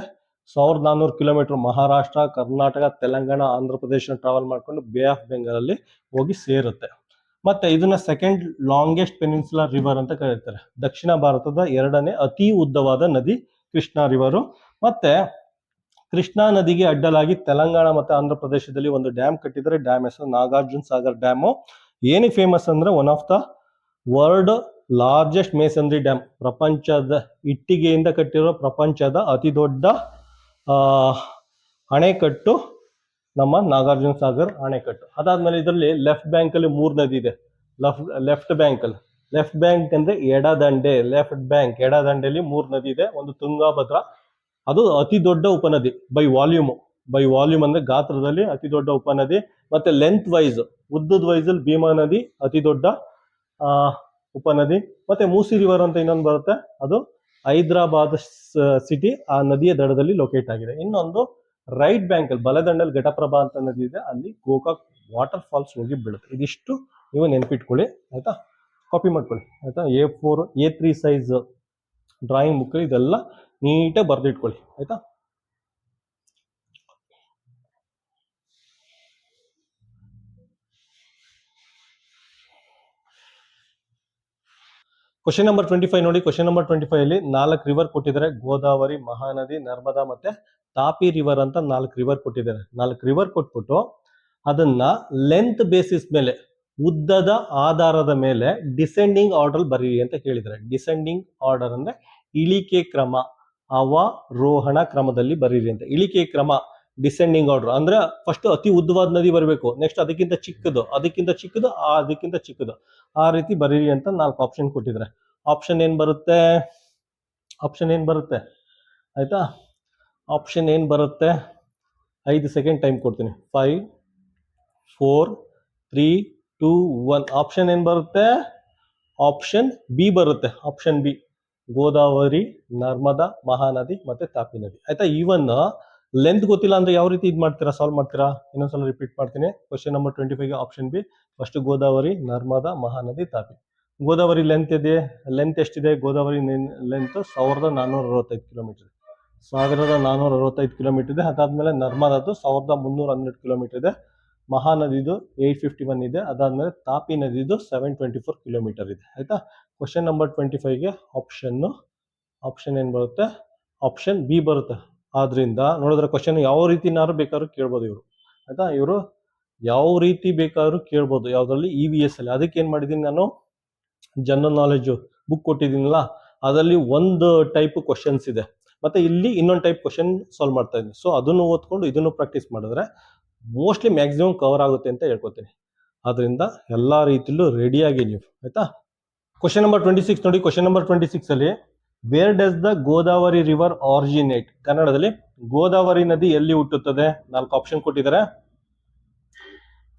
1400 ಕಿಲೋಮೀಟರ್ ಮಹಾರಾಷ್ಟ್ರ, ಕರ್ನಾಟಕ, ತೆಲಂಗಾಣ, ಆಂಧ್ರ ಪ್ರದೇಶ ಟ್ರಾವೆಲ್ ಮಾಡ್ಕೊಂಡು ಬೇ ಆಫ್ ಬೆಂಗಾಲ್ ಅಲ್ಲಿ ಹೋಗಿ ಸೇರುತ್ತೆ. ಮತ್ತೆ ಇದನ್ನ ಸೆಕೆಂಡ್ ಲಾಂಗೆಸ್ಟ್ ಪೆನಿನ್ಸುಲರ್ ರಿವರ್ ಅಂತ ಕರೀತಾರೆ. ದಕ್ಷಿಣ ಭಾರತದ 2ನೇ ಅತಿ ಉದ್ದವಾದ ನದಿ ಕೃಷ್ಣಾ ರಿವರು. ಮತ್ತೆ ಕೃಷ್ಣಾ ನದಿಗೆ ಅಡ್ಡಲಾಗಿ ತೆಲಂಗಾಣ ಮತ್ತೆ ಆಂಧ್ರ ಪ್ರದೇಶದಲ್ಲಿ ಒಂದು ಡ್ಯಾಮ್ ಕಟ್ಟಿದರೆ, ಡ್ಯಾಮ್ ಹೆಸರು ನಾಗಾರ್ಜುನ ಸಾಗರ್ ಡ್ಯಾಮು. ಏನಕ್ಕೆ ಫೇಮಸ್ ಅಂದ್ರೆ one of the world largest masonry dam, ಪ್ರಪಂಚದ ಇಟ್ಟಿಗೆಯಿಂದ ಕಟ್ಟಿರೋ ಪ್ರಪಂಚದ ಅತಿ ದೊಡ್ಡ ಅಣೆಕಟ್ಟು ನಮ್ಮ ನಾಗಾರ್ಜುನ ಸಾಗರ್ ಅಣೆಕಟ್ಟು. ಅದಾದ್ಮೇಲೆ ಇದರಲ್ಲಿ ಲೆಫ್ಟ್ ಬ್ಯಾಂಕ್ ಅಲ್ಲಿ 3 ನದಿ ಇದೆ. ಲೆಫ್ಟ್ ಬ್ಯಾಂಕ್ ಅಂದ್ರೆ ಎಡದಂಡೆ, ಲೆಫ್ಟ್ ಬ್ಯಾಂಕ್ ಎಡದಂಡೆಯಲ್ಲಿ 3 ನದಿ ಇದೆ. ಒಂದು ತುಂಗಾಭದ್ರಾ, ಅದು ಅತಿ ದೊಡ್ಡ ಉಪನದಿ ಬೈ ವಾಲ್ಯೂಮ್ ಅಂದ್ರೆ ಗಾತ್ರದಲ್ಲಿ ಅತಿ ದೊಡ್ಡ ಉಪನದಿ. ಮತ್ತೆ ಲೆಂತ್ ವೈಸ್, ಉದ್ದದ ವೈಸ್ ಅಲ್ಲಿ ಭೀಮಾ ನದಿ ಅತಿ ದೊಡ್ಡ ಉಪನದಿ. ಮತ್ತೆ ಮೂಸಿ ರಿವರ್ ಅಂತ ಇನ್ನೊಂದು ಬರುತ್ತೆ, ಅದು ಹೈದರಾಬಾದ್ ಸಿಟಿ ಆ ನದಿಯ ದಡದಲ್ಲಿ ಲೊಕೇಟ್ ಆಗಿದೆ. ಇನ್ನೊಂದು ರೈಟ್ ಬ್ಯಾಂಕ್ ಅಲ್ಲಿ ಬಲದಂಡಲ್ಲಿ ಘಟಪ್ರಭಾ ಅಂತ ನದಿ ಇದೆ, ಅಲ್ಲಿ ಗೋಕಾಕ್ ವಾಟರ್ ಫಾಲ್ಸ್ ಹೋಗಿ ಬೀಳುತ್ತೆ. ಇದಿಷ್ಟು ನೀವು ನೆನ್ಪಿಟ್ಕೊಳ್ಳಿ. ಆಯ್ತಾ, ಕಾಪಿ ಮಾಡ್ಕೊಳ್ಳಿ. ಆಯ್ತಾ, A4 A3 size drawing book ಇದೆಲ್ಲ ನೀಟಾಗಿ ಬರೆದಿಟ್ಕೊಳ್ಳಿ. ಆಯ್ತಾ, ಕ್ವಶನ್ ನಂಬರ್ 25 ನೋಡಿ. ಕ್ವಶನ್ ನಂಬರ್ 25 ಅಲ್ಲಿ 4 ರಿವರ್ ಕೊಟ್ಟಿದ್ದಾರೆ. ಗೋದಾವರಿ, ಮಹಾನದಿ, ನರ್ಮದಾ ಮತ್ತೆ ತಾಪಿ ರಿವರ್ ಅಂತ 4 ರಿವರ್ ಕೊಟ್ಟಿದ್ದಾರೆ. 4 ರಿವರ್ ಕೊಟ್ಬಿಟ್ಟು ಅದನ್ನ ಲೆಂತ್ ಬೇಸಿಸ್ ಮೇಲೆ, ಉದ್ದದ ಆಧಾರದ ಮೇಲೆ ಡಿಸೆಂಡಿಂಗ್ ಆರ್ಡರ್ ಬರೀರಿ ಅಂತ ಕೇಳಿದ್ದಾರೆ. ಡಿಸೆಂಡಿಂಗ್ ಆರ್ಡರ್ ಅಂದ್ರೆ ಇಳಿಕೆ ಕ್ರಮ, ಅವರೋಹಣ ಕ್ರಮದಲ್ಲಿ ಬರೀರಿ ಅಂತ. ಇಳಿಕೆ ಕ್ರಮ ಡಿಸೆಂಡಿಂಗ್ ಆರ್ಡರ್ ಅಂದ್ರೆ ಫಸ್ಟ್ ಅತಿ ಉದ್ದವಾದ ನದಿ ಬರಬೇಕು, ನೆಕ್ಸ್ಟ್ ಅದಕ್ಕಿಂತ ಚಿಕ್ಕದು, ಅದಕ್ಕಿಂತ ಚಿಕ್ಕದು, ಅದಕ್ಕಿಂತ ಚಿಕ್ಕದು, ಆ ರೀತಿ ಬರೀರಿ ಅಂತ 4 ಆಪ್ಷನ್ ಕೊಟ್ಟಿದ್ದಾರೆ. ಆಪ್ಷನ್ ಏನ್ ಬರುತ್ತೆ? ಆಯ್ತಾ, ಆಪ್ಷನ್ ಏನ್ ಬರುತ್ತೆ? 5 ಸೆಕೆಂಡ್ ಟೈಮ್ ಕೊಡ್ತೀನಿ. 5 4 3 2 1. ಆಪ್ಷನ್ ಏನ್ ಬರುತ್ತೆ? ಆಪ್ಷನ್ ಬಿ ಬರುತ್ತೆ. ಆಪ್ಷನ್ ಬಿ, ಗೋದಾವರಿ, ನರ್ಮದಾ, ಮಹಾನದಿ ಮತ್ತೆ ತಾಪಿ ನದಿ. ಆಯ್ತಾ, ಈವನ್ ಲೆಂತ್ ಗೊತ್ತಿಲ್ಲ ಅಂದ್ರೆ ಯಾವ ರೀತಿ ಮಾಡ್ತೀರಾ, ಸಾಲ್ವ್ ಮಾಡ್ತೀರಾ? ಇನ್ನೊಂದ್ಸಲ ರಿಪೀಟ್ ಮಾಡ್ತೀನಿ. Question number 25 option B, first Godavari, Narmada, Mahanadi, Tapi. Godavari length ಎಷ್ಟಿದೆ? ಗೋದಾವರಿ ಲೆಂತ್ 1465 ಕಿಲೋಮೀಟರ್, 1465 ಕಿಲೋಮೀಟರ್ ಇದೆ. ಅದಾದ್ಮೇಲೆ ನರ್ಮದಾದು 1312 ಕಿಲೋಮೀಟರ್ ಇದೆ. ಮಹಾನದಿದು 851 ಇದೆ. ಅದಾದ್ಮೇಲೆ ತಾಪಿ ನದಿದು 724 ಕಿಲೋಮೀಟರ್ ಇದೆ. ಆಯ್ತಾ, ಕ್ವಶನ್ ನಂಬರ್ 25ಗೆ ಆಪ್ಷನ್ ಏನ್ ಬರುತ್ತೆ? ಆಪ್ಷನ್ ಬಿ ಬರುತ್ತೆ. ಆದ್ರಿಂದ ನೋಡಿದ್ರೆ ಕ್ವಶನ್ ಯಾವ ರೀತಿನಾರು ಬೇಕಾದ್ರೂ ಕೇಳ್ಬೋದು ಇವರು. ಆಯ್ತಾ, ಇವರು ಯಾವ ರೀತಿ ಬೇಕಾದ್ರೂ ಕೇಳ್ಬೋದು ಯಾವ್ದ್ರಲ್ಲಿ, EVS ಅಲ್ಲಿ. ಅದಕ್ಕೆ ಏನ್ ಮಾಡಿದೀನಿ ನಾನು, ಜನರಲ್ ನಾಲೆಜ್ ಬುಕ್ ಕೊಟ್ಟಿದ್ದೀನಲ್ಲ, ಅದರಲ್ಲಿ ಒಂದು ಟೈಪ್ ಕ್ವಶನ್ಸ್ ಇದೆ, ಮತ್ತೆ ಇಲ್ಲಿ ಇನ್ನೊಂದು ಟೈಪ್ ಕ್ವಶನ್ ಸಾಲ್ವ್ ಮಾಡ್ತಾ ಇದ್ದೀನಿ. ಸೊ ಅದನ್ನು ಓದ್ಕೊಂಡು ಇದನ್ನು ಪ್ರಾಕ್ಟೀಸ್ ಮಾಡಿದ್ರೆ ಮೋಸ್ಟ್ಲಿ ಮ್ಯಾಕ್ಸಿಮಮ್ ಕವರ್ ಆಗುತ್ತೆ ಅಂತ ಹೇಳ್ಕೊತೀನಿ. ಆದ್ರಿಂದ ಎಲ್ಲಾ ರೀತಿಲೂ ರೆಡಿಯಾಗಿ ನೀವು. ಆಯ್ತಾ, ಕ್ವಶನ್ ನಂಬರ್ 26 ನೋಡಿ. ಕ್ವಶನ್ ನಂಬರ್ 26 ಅಲ್ಲಿ where does the Godavari river originate? ಕನ್ನಡದಲ್ಲಿ ಗೋದಾವರಿ ನದಿ ಎಲ್ಲಿ ಹುಟ್ಟುತ್ತದೆ? 4 ಆಪ್ಷನ್ ಕೊಟ್ಟಿದ್ದಾರೆ.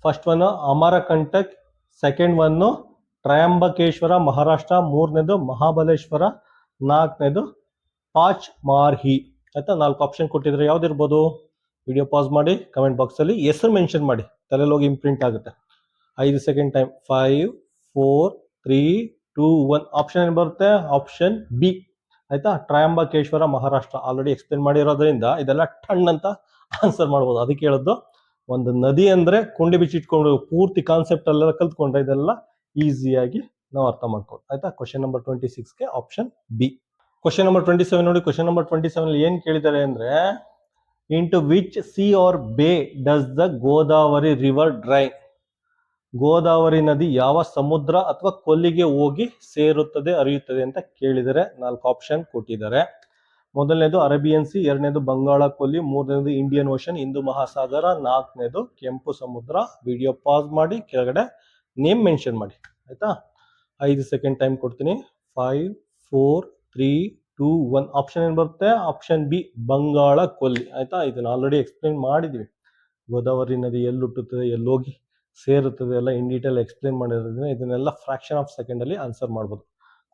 First one Amarkantak, second one Trimbakeshwar Maharashtra, 3ನೇದು ಮಹಾಬಲೇಶ್ವರ, 4ನೇದು ಪಾಚ್ ಮಾರ್ಹಿ. ಆಯ್ತಾ, 4 ಆಪ್ಷನ್ ಕೊಟ್ಟಿದ್ರೆ ಯಾವ್ದಿರ್ಬೋದು? ವಿಡಿಯೋ ಪಾಸ್ ಮಾಡಿ ಕಮೆಂಟ್ ಬಾಕ್ಸ್ ಅಲ್ಲಿ ಹೆಸರು ಮೆನ್ಷನ್ ಮಾಡಿ, ತಲೆಯಲ್ಲಿ ಹೋಗಿ ಇಂಪ್ರಿಂಟ್ ಆಗುತ್ತೆ. 5 ಸೆಕೆಂಡ್ ಟೈಮ್. 5 4 3 2 1. ಆಪ್ಷನ್ ಏನ್ ಬರುತ್ತೆ? Option B. ಆಯ್ತಾ, ತ್ರಯಂಬಕೇಶ್ವರ ಮಹಾರಾಷ್ಟ್ರ ಆಲ್ರೆಡಿ ಎಕ್ಸ್ಪ್ಲೇನ್ ಮಾಡಿರೋದ್ರಿಂದ ಇದೆಲ್ಲ ಟಣ್ ಅಂತ ಆನ್ಸರ್ ಮಾಡ್ಬೋದು. ಅದಕ್ಕೆ ಹೇಳೋದು, ಒಂದು ನದಿ ಅಂದ್ರೆ ಕೊಂಡಿ ಬಿಚ್ಚಿಟ್ಕೊಂಡು ಪೂರ್ತಿ ಕಾನ್ಸೆಪ್ಟ್ ಎಲ್ಲ ಕಲ್ತ್ಕೊಂಡ್ರೆ ಇದೆಲ್ಲ ಈಸಿಯಾಗಿ ನಾವು ಅರ್ಥ ಮಾಡ್ಕೊಂಡು. ಆಯ್ತಾ, ಕ್ವಶನ್ ನಂಬರ್ 26ಗೆ ಆಪ್ಷನ್ ಬಿ. ಕ್ವಶನ್ ನಂಬರ್ 27 ನೋಡಿ. ಕ್ವಶನ್ ನಂಬರ್ 27 ಏನ್ ಕೇಳಿದ್ದಾರೆ ಅಂದ್ರೆ, into which sea or bay does the Godavari river drain? ಗೋದಾವರಿ ನದಿ ಯಾವ ಸಮುದ್ರ ಅಥವಾ ಕೊಲ್ಲಿಗೆ ಹೋಗಿ ಸೇರುತ್ತದೆ, ಹರಿಯುತ್ತದೆ ಅಂತ ಕೇಳಿದರೆ 4 ಆಪ್ಷನ್ ಕೊಟ್ಟಿದ್ದಾರೆ. ಮೊದಲನೇದು ಅರೇಬಿಯನ್ ಸಿ, 2ನೇದು ಬಂಗಾಳ ಕೊಲ್ಲಿ, 3ನೇದು ಇಂಡಿಯನ್ ಓಷನ್, ಹಿಂದೂ ಮಹಾಸಾಗರ, 4ನೇದು ಕೆಂಪು ಸಮುದ್ರ. ವಿಡಿಯೋ ಪಾಸ್ ಮಾಡಿ ಕೆಳಗಡೆ ನೇಮ್ ಮೆನ್ಷನ್ ಮಾಡಿ. ಆಯ್ತಾ, 5 ಸೆಕೆಂಡ್ ಟೈಮ್ ಕೊಡ್ತೀನಿ. 5 4 3 1 ಆಪ್ಷನ್ ಏನ್ ಬರುತ್ತೆ? ಆಪ್ಷನ್ ಬಿ ಬಂಗಾಳ ಕೊಲ್ಲಿ. ಆಯ್ತಾ, ಇದನ್ನ ಆಲ್ರೆಡಿ ಎಕ್ಸ್ಪ್ಲೈನ್ ಮಾಡಿದ್ವಿ. ಗೋದಾವರಿ ನದಿ ಎಲ್ಲಿ ಹುಟ್ಟುತ್ತದೆ, ಎಲ್ಲೋಗಿ ಸೇರುತ್ತದೆ ಎಲ್ಲ ಇನ್ ಡೀಟೇಲ್ ಎಕ್ಸ್ಪ್ಲೈನ್ ಮಾಡಿರೋದ್ರಿಂದ ಇದನ್ನೆಲ್ಲ ಫ್ರಾಕ್ಷನ್ ಆಫ್ ಸೆಕೆಂಡ್ ಅಲ್ಲಿ ಆನ್ಸರ್ ಮಾಡ್ಬೋದು.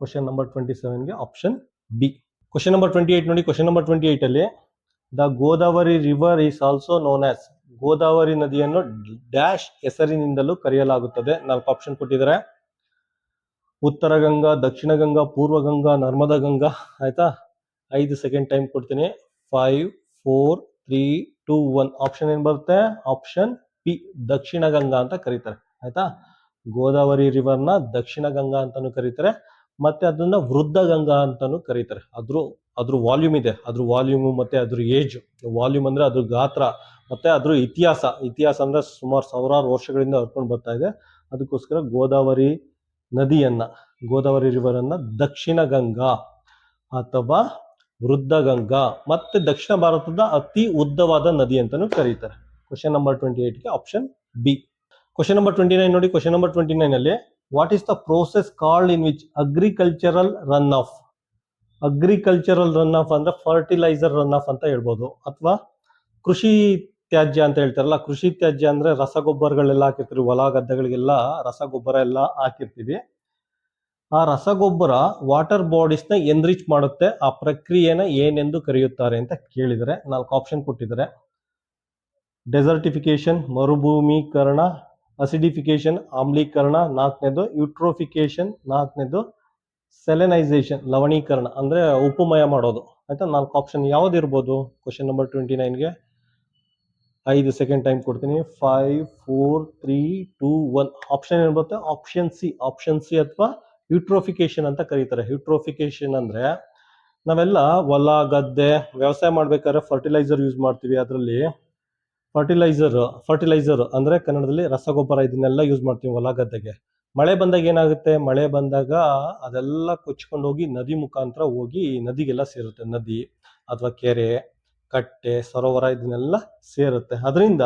ಕ್ವಶನ್ ನಂಬರ್ 27ಗೆ ಆಪ್ಷನ್ ಬಿ. ಕ್ವಶನ್ ನಂಬರ್ 28 ನೋಡಿ. ಕ್ವಶನ್ ನಂಬರ್ 28 ಅಲ್ಲಿ the Godavari river is also known as, ಗೋದಾವರಿ ನದಿಯನ್ನು ಡ್ಯಾಶ್ ಹೆಸರಿನಿಂದಲೂ ಕರೆಯಲಾಗುತ್ತದೆ. 4 ಆಪ್ಷನ್ ಕೊಟ್ಟಿದ್ದಾರೆ. ಉತ್ತರ ಗಂಗಾ, ದಕ್ಷಿಣ ಗಂಗಾ, ಪೂರ್ವ ಗಂಗಾ, ನರ್ಮದಾ ಗಂಗಾ. ಆಯ್ತಾ, 5 ಸೆಕೆಂಡ್ ಟೈಮ್ ಕೊಡ್ತೀನಿ. 5 4 3 2 1 ಆಪ್ಷನ್ ಏನ್ ಬರುತ್ತೆ? ಆಪ್ಷನ್ ಪಿ ದಕ್ಷಿಣ ಗಂಗಾ ಅಂತ ಕರೀತಾರೆ. ಆಯ್ತಾ, ಗೋದಾವರಿ ರಿವರ್ನ ದಕ್ಷಿಣ ಗಂಗಾ ಅಂತಾನು ಕರೀತಾರೆ, ಮತ್ತೆ ಅದನ್ನ ವೃದ್ಧ ಗಂಗಾ ಅಂತಾನು ಕರೀತಾರೆ. ಅದ್ರ ವಾಲ್ಯೂಮ್ ಇದೆ, ಅದ್ರ ವಾಲ್ಯೂಮ್ ಮತ್ತೆ ಅದ್ರ ಏಜ್. ವಾಲ್ಯೂಮ್ ಅಂದ್ರೆ ಅದ್ರ ಗಾತ್ರ, ಮತ್ತೆ ಅದ್ರ ಇತಿಹಾಸ ಅಂದ್ರೆ ಸುಮಾರು ಸಾವಿರಾರು ವರ್ಷಗಳಿಂದ ಹರ್ಕೊಂಡು ಬರ್ತಾ ಇದೆ. ಅದಕ್ಕೋಸ್ಕರ ಗೋದಾವರಿ ರಿವರ್ ಅನ್ನ ದಕ್ಷಿಣ ಗಂಗಾ ಅಥವಾ ವೃದ್ಧ ಗಂಗಾ ಮತ್ತೆ ದಕ್ಷಿಣ ಭಾರತದ ಅತಿ ಉದ್ದವಾದ ನದಿ ಅಂತಾನು ಕರೀತಾರೆ. ಕ್ವಶನ್ ನಂಬರ್ 28ಗೆ ಆಪ್ಷನ್ ಬಿ. ಕ್ವಶನ್ ನಂಬರ್ 29 ನೋಡಿ. ಕ್ವಶನ್ ನಂಬರ್ 29 ಅಲ್ಲಿ what is the process called in which agricultural run off ಅಂದ್ರೆ ಫರ್ಟಿಲೈಸರ್ ರನ್ ಆಫ್ ಅಂತ ಹೇಳ್ಬೋದು, ಅಥವಾ ಕೃಷಿ ತ್ಯಾಜ್ಯ ಅಂತ ಹೇಳ್ತಾರಲ್ಲ. ಕೃಷಿ ತ್ಯಾಜ್ಯ ಅಂದ್ರೆ ರಸಗೊಬ್ಬರಗಳೆಲ್ಲ ಹಾಕಿರ್ತೀವಿ, ಹೊಲ ಗದ್ದೆಗಳಿಗೆಲ್ಲ ರಸಗೊಬ್ಬರ ಎಲ್ಲ ಹಾಕಿರ್ತೀವಿ. ಆ ರಸಗೊಬ್ಬರ ವಾಟರ್ ಬಾಡೀಸ್ ನ ಎನ್ರಿಚ್ ಮಾಡುತ್ತೆ. ಆ ಪ್ರಕ್ರಿಯೆನ ಏನೆಂದು ಕರೆಯುತ್ತಾರೆ ಅಂತ ಕೇಳಿದರೆ 4 ಆಪ್ಷನ್ ಕೊಟ್ಟಿದ್ದಾರೆ. ಡೆಸರ್ಟಿಫಿಕೇಶನ್ ಮರುಭೂಮೀಕರಣ, ಅಸಿಡಿಫಿಕೇಶನ್ ಆಮ್ಲೀಕರಣ, 4ನೇದು ಯೂಟ್ರೋಫಿಕೇಶನ್, 4ನೇದು ಸೆಲೆನೈಸೇಷನ್ ಲವಣೀಕರಣ ಅಂದ್ರೆ ಉಪುಮಯ ಮಾಡೋದು. ಆಯ್ತಾ, 4 ಆಪ್ಷನ್ ಯಾವ್ದಿರ್ಬೋದು? ಕ್ವಶನ್ ನಂಬರ್ 29ಗೆ 5 ಸೆಕೆಂಡ್ ಟೈಮ್ ಕೊಡ್ತೀನಿ. 5 4 3 2 1 ಆಪ್ಷನ್ ಏನ್ ಬರುತ್ತೆ? ಆಪ್ಷನ್ ಸಿ ಅಥವಾ ಯೂಟ್ರೋಫಿಕೇಶನ್ ಅಂತ ಕರೀತಾರೆ. ಯೂಟ್ರೋಫಿಕೇಶನ್ ಅಂದ್ರೆ ನಾವೆಲ್ಲ ಹೊಲ ಗದ್ದೆ ವ್ಯವಸಾಯ ಮಾಡ್ಬೇಕಾದ್ರೆ ಫರ್ಟಿಲೈಸರ್ ಯೂಸ್ ಮಾಡ್ತೀವಿ. ಅದರಲ್ಲಿ ಫರ್ಟಿಲೈಸರ್ ಅಂದ್ರೆ ಕನ್ನಡದಲ್ಲಿ ರಸಗೊಬ್ಬರ, ಇದನ್ನೆಲ್ಲ ಯೂಸ್ ಮಾಡ್ತೀವಿ ಹೊಲ ಗದ್ದೆಗೆ. ಮಳೆ ಬಂದಾಗ ಏನಾಗುತ್ತೆ? ಮಳೆ ಬಂದಾಗ ಅದೆಲ್ಲ ಕೊಚ್ಕೊಂಡು ಹೋಗಿ ನದಿ ಮುಖಾಂತರ ಹೋಗಿ ನದಿಗೆಲ್ಲ ಸೇರುತ್ತೆ. ನದಿ ಅಥವಾ ಕೆರೆ, ಕಟ್ಟೆ, ಸರೋವರ ಇದನ್ನೆಲ್ಲ ಸೇರುತ್ತೆ. ಅದರಿಂದ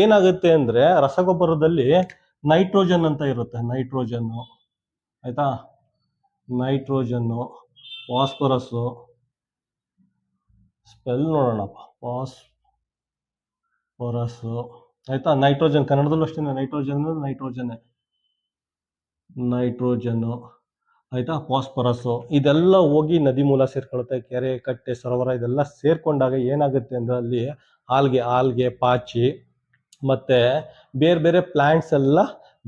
ಏನಾಗುತ್ತೆ ಅಂದ್ರೆ ರಸಗೊಬ್ಬರದಲ್ಲಿ ನೈಟ್ರೋಜನ್ ಅಂತ ಇರುತ್ತೆ. ಆಯ್ತಾ, ನೈಟ್ರೋಜನ್ನು, ಫಾಸ್ಫರಸ್, ಸ್ಪೆಲ್ ನೋಡೋಣಪ್ಪ, ಫಾಸ್ಫರಸ್. ಆಯ್ತಾ, ನೈಟ್ರೋಜನ್ ಕನ್ನಡದಲ್ಲೂ ಅಷ್ಟೇ, ನೈಟ್ರೋಜನ್ ಆಯ್ತಾ, ಫಾಸ್ಫರಸ್ ಇದೆಲ್ಲ ಹೋಗಿ ನದಿ ಮೂಲ ಸೇರ್ಕೊಳ್ಳುತ್ತೆ. ಕೆರೆ, ಕಟ್ಟೆ, ಸರೋವರ ಇದೆಲ್ಲ ಸೇರ್ಕೊಂಡಾಗ ಏನಾಗುತ್ತೆ ಅಂದ್ರೆ ಅಲ್ಲಿ ಆಲ್ಗೆ, ಪಾಚಿ ಮತ್ತೆ ಬೇರೆ ಬೇರೆ ಪ್ಲಾಂಟ್ಸ್ ಎಲ್ಲ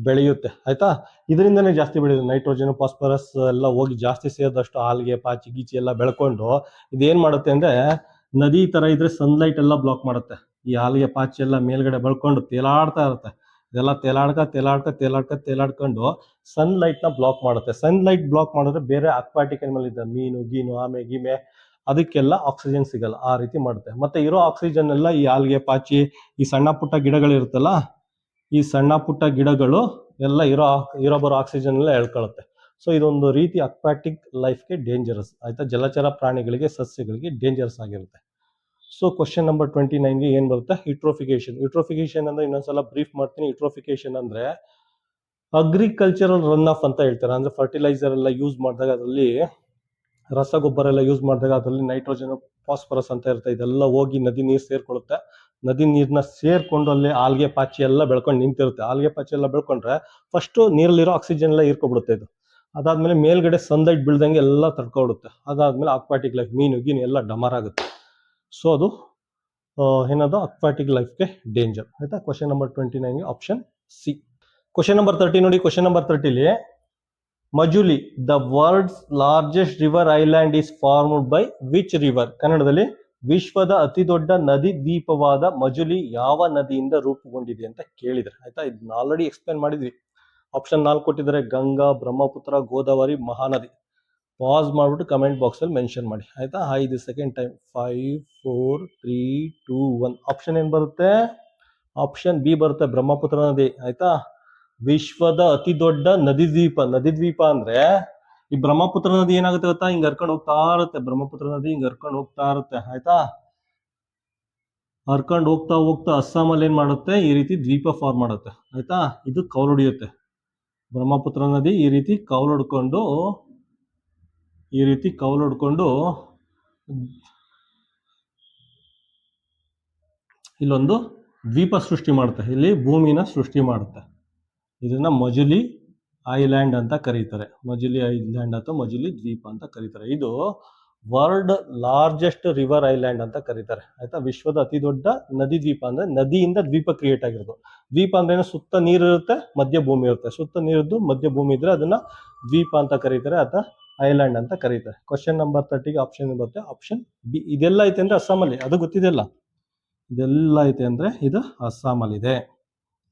ಬೆಳೆಯುತ್ತೆ. ಆಯ್ತಾ, ಇದರಿಂದನೇ ಜಾಸ್ತಿ ಬೆಳೆಯುತ್ತೆ. ನೈಟ್ರೋಜನ್ ಫಾಸ್ಫರಸ್ ಎಲ್ಲ ಹೋಗಿ ಜಾಸ್ತಿ ಸೇರಿದಷ್ಟು ಆಲ್ಗೆ, ಪಾಚಿ, ಗೀಚಿ ಎಲ್ಲ ಬೆಳ್ಕೊಂಡು ಇದೇನ್ ಮಾಡುತ್ತೆ ಅಂದ್ರೆ ನದಿ ತರ ಇದ್ರೆ ಸನ್ಲೈಟ್ ಎಲ್ಲ ಬ್ಲಾಕ್ ಮಾಡುತ್ತೆ. ಈ ಆಲ್ಗೆ, ಪಾಚಿ ಎಲ್ಲ ಮೇಲ್ಗಡೆ ಬೆಳ್ಕೊಂಡು ತೇಲಾಡ್ತಾ ಇರುತ್ತೆ. ಇದೆಲ್ಲ ತೇಲಾಡ್ಕೊಂಡು ಸನ್ಲೈಟ್ ನ ಬ್ಲಾಕ್ ಮಾಡುತ್ತೆ. ಸನ್ಲೈಟ್ ಬ್ಲಾಕ್ ಮಾಡಿದ್ರೆ ಬೇರೆ ಅಕ್ವಾಟಿಕ್ ಅನಿಮಲ್ ಇದೆ, ಮೀನು, ಗೀನು, ಆಮೆ, ಗೀಮೆ, ಅದಕ್ಕೆಲ್ಲ ಆಕ್ಸಿಜನ್ ಸಿಗಲ್ಲ. ಆ ರೀತಿ ಮಾಡುತ್ತೆ. ಮತ್ತೆ ಇರೋ ಆಕ್ಸಿಜನ್ ಎಲ್ಲ ಈ ಆಲ್ಗೆ, ಪಾಚಿ, ಈ ಸಣ್ಣ ಪುಟ್ಟ ಗಿಡಗಳು ಇರುತ್ತಲ್ಲ, ಈ ಸಣ್ಣ ಪುಟ್ಟ ಗಿಡಗಳು ಎಲ್ಲ ಇರೋ ಬರೋ ಆಕ್ಸಿಜನ್ ಎಲ್ಲ ಎಳ್ಕೊಳ್ಳುತ್ತೆ. ಸೊ ಇದೊಂದು ರೀತಿ ಅಕ್ವಾಟಿಕ್ ಲೈಫ್ಗೆ ಡೇಂಜರಸ್. ಆಯ್ತಾ, ಜಲಚರ ಪ್ರಾಣಿಗಳಿಗೆ, ಸಸ್ಯಗಳಿಗೆ ಡೇಂಜರಸ್ ಆಗಿರುತ್ತೆ. ಸೊ ಕ್ವಶನ್ ನಂಬರ್ 29ಗೆ ಏನ್ ಬರುತ್ತೆ? ಯೂಟ್ರೋಫಿಕೇಶನ್ ಅಂದ್ರೆ ಇನ್ನೊಂದ್ಸಲ ಬ್ರೀಫ್ ಮಾಡ್ತೀನಿ. ಯೂಟ್ರೋಫಿಕೇಶನ್ ಅಂದ್ರೆ ಅಗ್ರಿಕಲ್ಚರಲ್ ರನ್ ಆಫ್ ಅಂತ ಹೇಳ್ತಾರೆ. ಅಂದ್ರೆ ಫರ್ಟಿಲೈಸರ್ ಎಲ್ಲ ಯೂಸ್ ಮಾಡಿದಾಗ, ಅದರಲ್ಲಿ ರಸಗೊಬ್ಬರ ಎಲ್ಲ ಯೂಸ್ ಮಾಡಿದಾಗ ಅದರಲ್ಲಿ ನೈಟ್ರೋಜನ್, ಫಾಸ್ಫರಸ್ ಅಂತ ಇರುತ್ತೆ. ಇದೆಲ್ಲ ಹೋಗಿ ನದಿ ನೀರು ಸೇರ್ಕೊಳ್ಳುತ್ತೆ. ನದಿ ನೀರ್ನ ಸೇರ್ಕೊಂಡು ಅಲ್ಲಿ ಆಲ್ಗೆ, ಪಾಚಿ ಎಲ್ಲ ಬೆಳ್ಕೊಂಡು ನಿಂತಿರುತ್ತೆ. ಆಲ್ಗೆ, ಪಾಚಿ ಎಲ್ಲ ಬೆಳ್ಕೊಂಡ್ರೆ ಫಸ್ಟ್ ನೀರಲ್ಲಿರೋ ಆಕ್ಸಿಜನ್ ಎಲ್ಲ ಹೀರ್ಕೊಬಿಡುತ್ತೆ ಇದು. ಅದಾದ್ಮೇಲೆ ಮೇಲ್ಗಡೆ ಸನ್ಲೈಟ್ ಬೀಳ್ದಂಗೆ ಎಲ್ಲ ತಡ್ಕೊಬಿಡುತ್ತೆ. ಅದಾದ್ಮೇಲೆ ಅಕ್ವಾಟಿಕ್ ಲೈಫ್, ಮೀನು, ಗೀನು ಎಲ್ಲ ಡಮರ್ ಆಗುತ್ತೆ. ಸೊ ಅದು ಏನದು ಅಕ್ವಾಟಿಕ್ ಲೈಫ್ಗೆ ಡೇಂಜರ್. ಆಯ್ತಾ, ಕ್ವಶನ್ ನಂಬರ್ 29ಗೆ ಆಪ್ಷನ್ ಸಿ. ಕ್ವಶನ್ ನಂಬರ್ 30 ನೋಡಿ. ಕ್ವಶನ್ ನಂಬರ್ 30ಲಿ Majuli the world's largest river island is formed by which river? ಕನ್ನಡದಲ್ಲಿ ವಿಶ್ವದ ಅತಿ ದೊಡ್ಡ ನದಿ ದ್ವೀಪವಾದ ಮಜುಲಿ ಯಾವ ನದಿಯಿಂದ ರೂಪುಗೊಂಡಿದೆ ಅಂತ ಕೇಳಿದ್ರೆ. ಆಯ್ತಾ, ಇದನ್ನ ಆಲ್ರೆಡಿ ಎಕ್ಸ್ಪ್ಲೇನ್ ಮಾಡಿದ್ವಿ. ಆಪ್ಷನ್ 4 ಕೊಟ್ಟಿದ್ದಾರೆ: ಗಂಗಾ, ಬ್ರಹ್ಮಪುತ್ರ, ಗೋದಾವರಿ, ಮಹಾನದಿ. ಪಾಸ್ ಮಾಡ್ಬಿಟ್ಟು ಕಮೆಂಟ್ ಬಾಕ್ಸ್ ಅಲ್ಲಿ ಮೆನ್ಷನ್ ಮಾಡಿ. ಆಯ್ತಾ, 5 ಸೆಕೆಂಡ್ ಟೈಮ್. 5 4 3 2 1 ಆಪ್ಷನ್ ಏನ್ ಬರುತ್ತೆ? ಆಪ್ಷನ್ ಬಿ ಬರುತ್ತೆ, ಬ್ರಹ್ಮಪುತ್ರ ನದಿ. ಆಯ್ತಾ, ವಿಶ್ವದ ಅತಿ ದೊಡ್ಡ ನದಿ ದ್ವೀಪ ಅಂದ್ರೆ ಈ ಬ್ರಹ್ಮಪುತ್ರ ನದಿ ಏನಾಗುತ್ತೆ ಗೊತ್ತಾ? ಹಿಂಗ್ ಹರ್ಕೊಂಡು ಹೋಗ್ತಾ ಇರುತ್ತೆ. ಬ್ರಹ್ಮಪುತ್ರ ನದಿ ಹಿಂಗ್ ಹರ್ಕೊಂಡು ಹೋಗ್ತಾ ಇರುತ್ತೆ. ಆಯ್ತಾ, ಹರ್ಕೊಂಡು ಹೋಗ್ತಾ ಅಸ್ಸಾಮಲ್ಲಿ ಏನ್ ಮಾಡುತ್ತೆ? ಈ ರೀತಿ ದ್ವೀಪ ಫಾರ್ಮ್ ಮಾಡುತ್ತೆ. ಆಯ್ತಾ, ಇದು ಕೌಲು ಹೊಡಿಯುತ್ತೆ. ಬ್ರಹ್ಮಪುತ್ರ ನದಿ ಈ ರೀತಿ ಕೌಲು ಹೊಡ್ಕೊಂಡು ಈ ರೀತಿ ಕೌಲು ಹೊಡ್ಕೊಂಡು ಇಲ್ಲೊಂದು ದ್ವೀಪ ಸೃಷ್ಟಿ ಮಾಡುತ್ತೆ, ಇಲ್ಲಿ ಭೂಮಿನ ಸೃಷ್ಟಿ ಮಾಡುತ್ತೆ. ಇದನ್ನ ಮಜುಲಿ ಐಲ್ಯಾಂಡ್ ಅಂತ ಕರೀತಾರೆ, ಮಜುಲಿ ಐಲ್ಯಾಂಡ್ ಅಥವಾ ಮಜುಲಿ ದ್ವೀಪ ಅಂತ ಕರೀತಾರೆ. ಇದು ವರ್ಲ್ಡ್ ಲಾರ್ಜೆಸ್ಟ್ ರಿವರ್ ಐಲ್ಯಾಂಡ್ ಅಂತ ಕರೀತಾರೆ, ಆಯ್ತಾ. ವಿಶ್ವದ ಅತಿ ದೊಡ್ಡ ನದಿ ದ್ವೀಪ, ಅಂದ್ರೆ ನದಿಯಿಂದ ದ್ವೀಪ ಕ್ರಿಯೇಟ್ ಆಗಿರೋದು. ದ್ವೀಪ ಅಂದ್ರೆ ಸುತ್ತ ನೀರು ಇರುತ್ತೆ, ಮಧ್ಯ ಭೂಮಿ ಇರುತ್ತೆ. ಸುತ್ತ ನೀರಿದ್ದು ಮಧ್ಯ ಭೂಮಿ ಇದ್ರೆ ಅದನ್ನ ದ್ವೀಪ ಅಂತ ಕರೀತಾರೆ ಅಥವಾ ಐಲ್ಯಾಂಡ್ ಅಂತ ಕರೀತಾರೆ. ಕ್ವಶನ್ ನಂಬರ್ 30ಗೆ ಆಪ್ಷನ್ ಬರುತ್ತೆ, ಆಪ್ಷನ್ ಬಿ. ಇದೆಲ್ಲ ಐತೆ ಅಂದ್ರೆ ಅಸ್ಸಾಮಲ್ಲಿ, ಅದು ಗೊತ್ತಿದೆಯಲ್ಲ, ಇದೆಲ್ಲ ಐತೆ ಅಂದ್ರೆ ಇದು ಅಸ್ಸಾಮಲ್ಲಿದೆ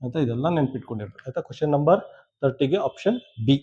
ಅಂತ, ಇದೆಲ್ಲ ನೆನ್ಪಿಟ್ಕೊಂಡಿರ್ಬೇಕು ಆಯ್ತಾ. ಕ್ವಶನ್ ನಂಬರ್ 30ಗೆ ಆಪ್ಷನ್ ಬಿ.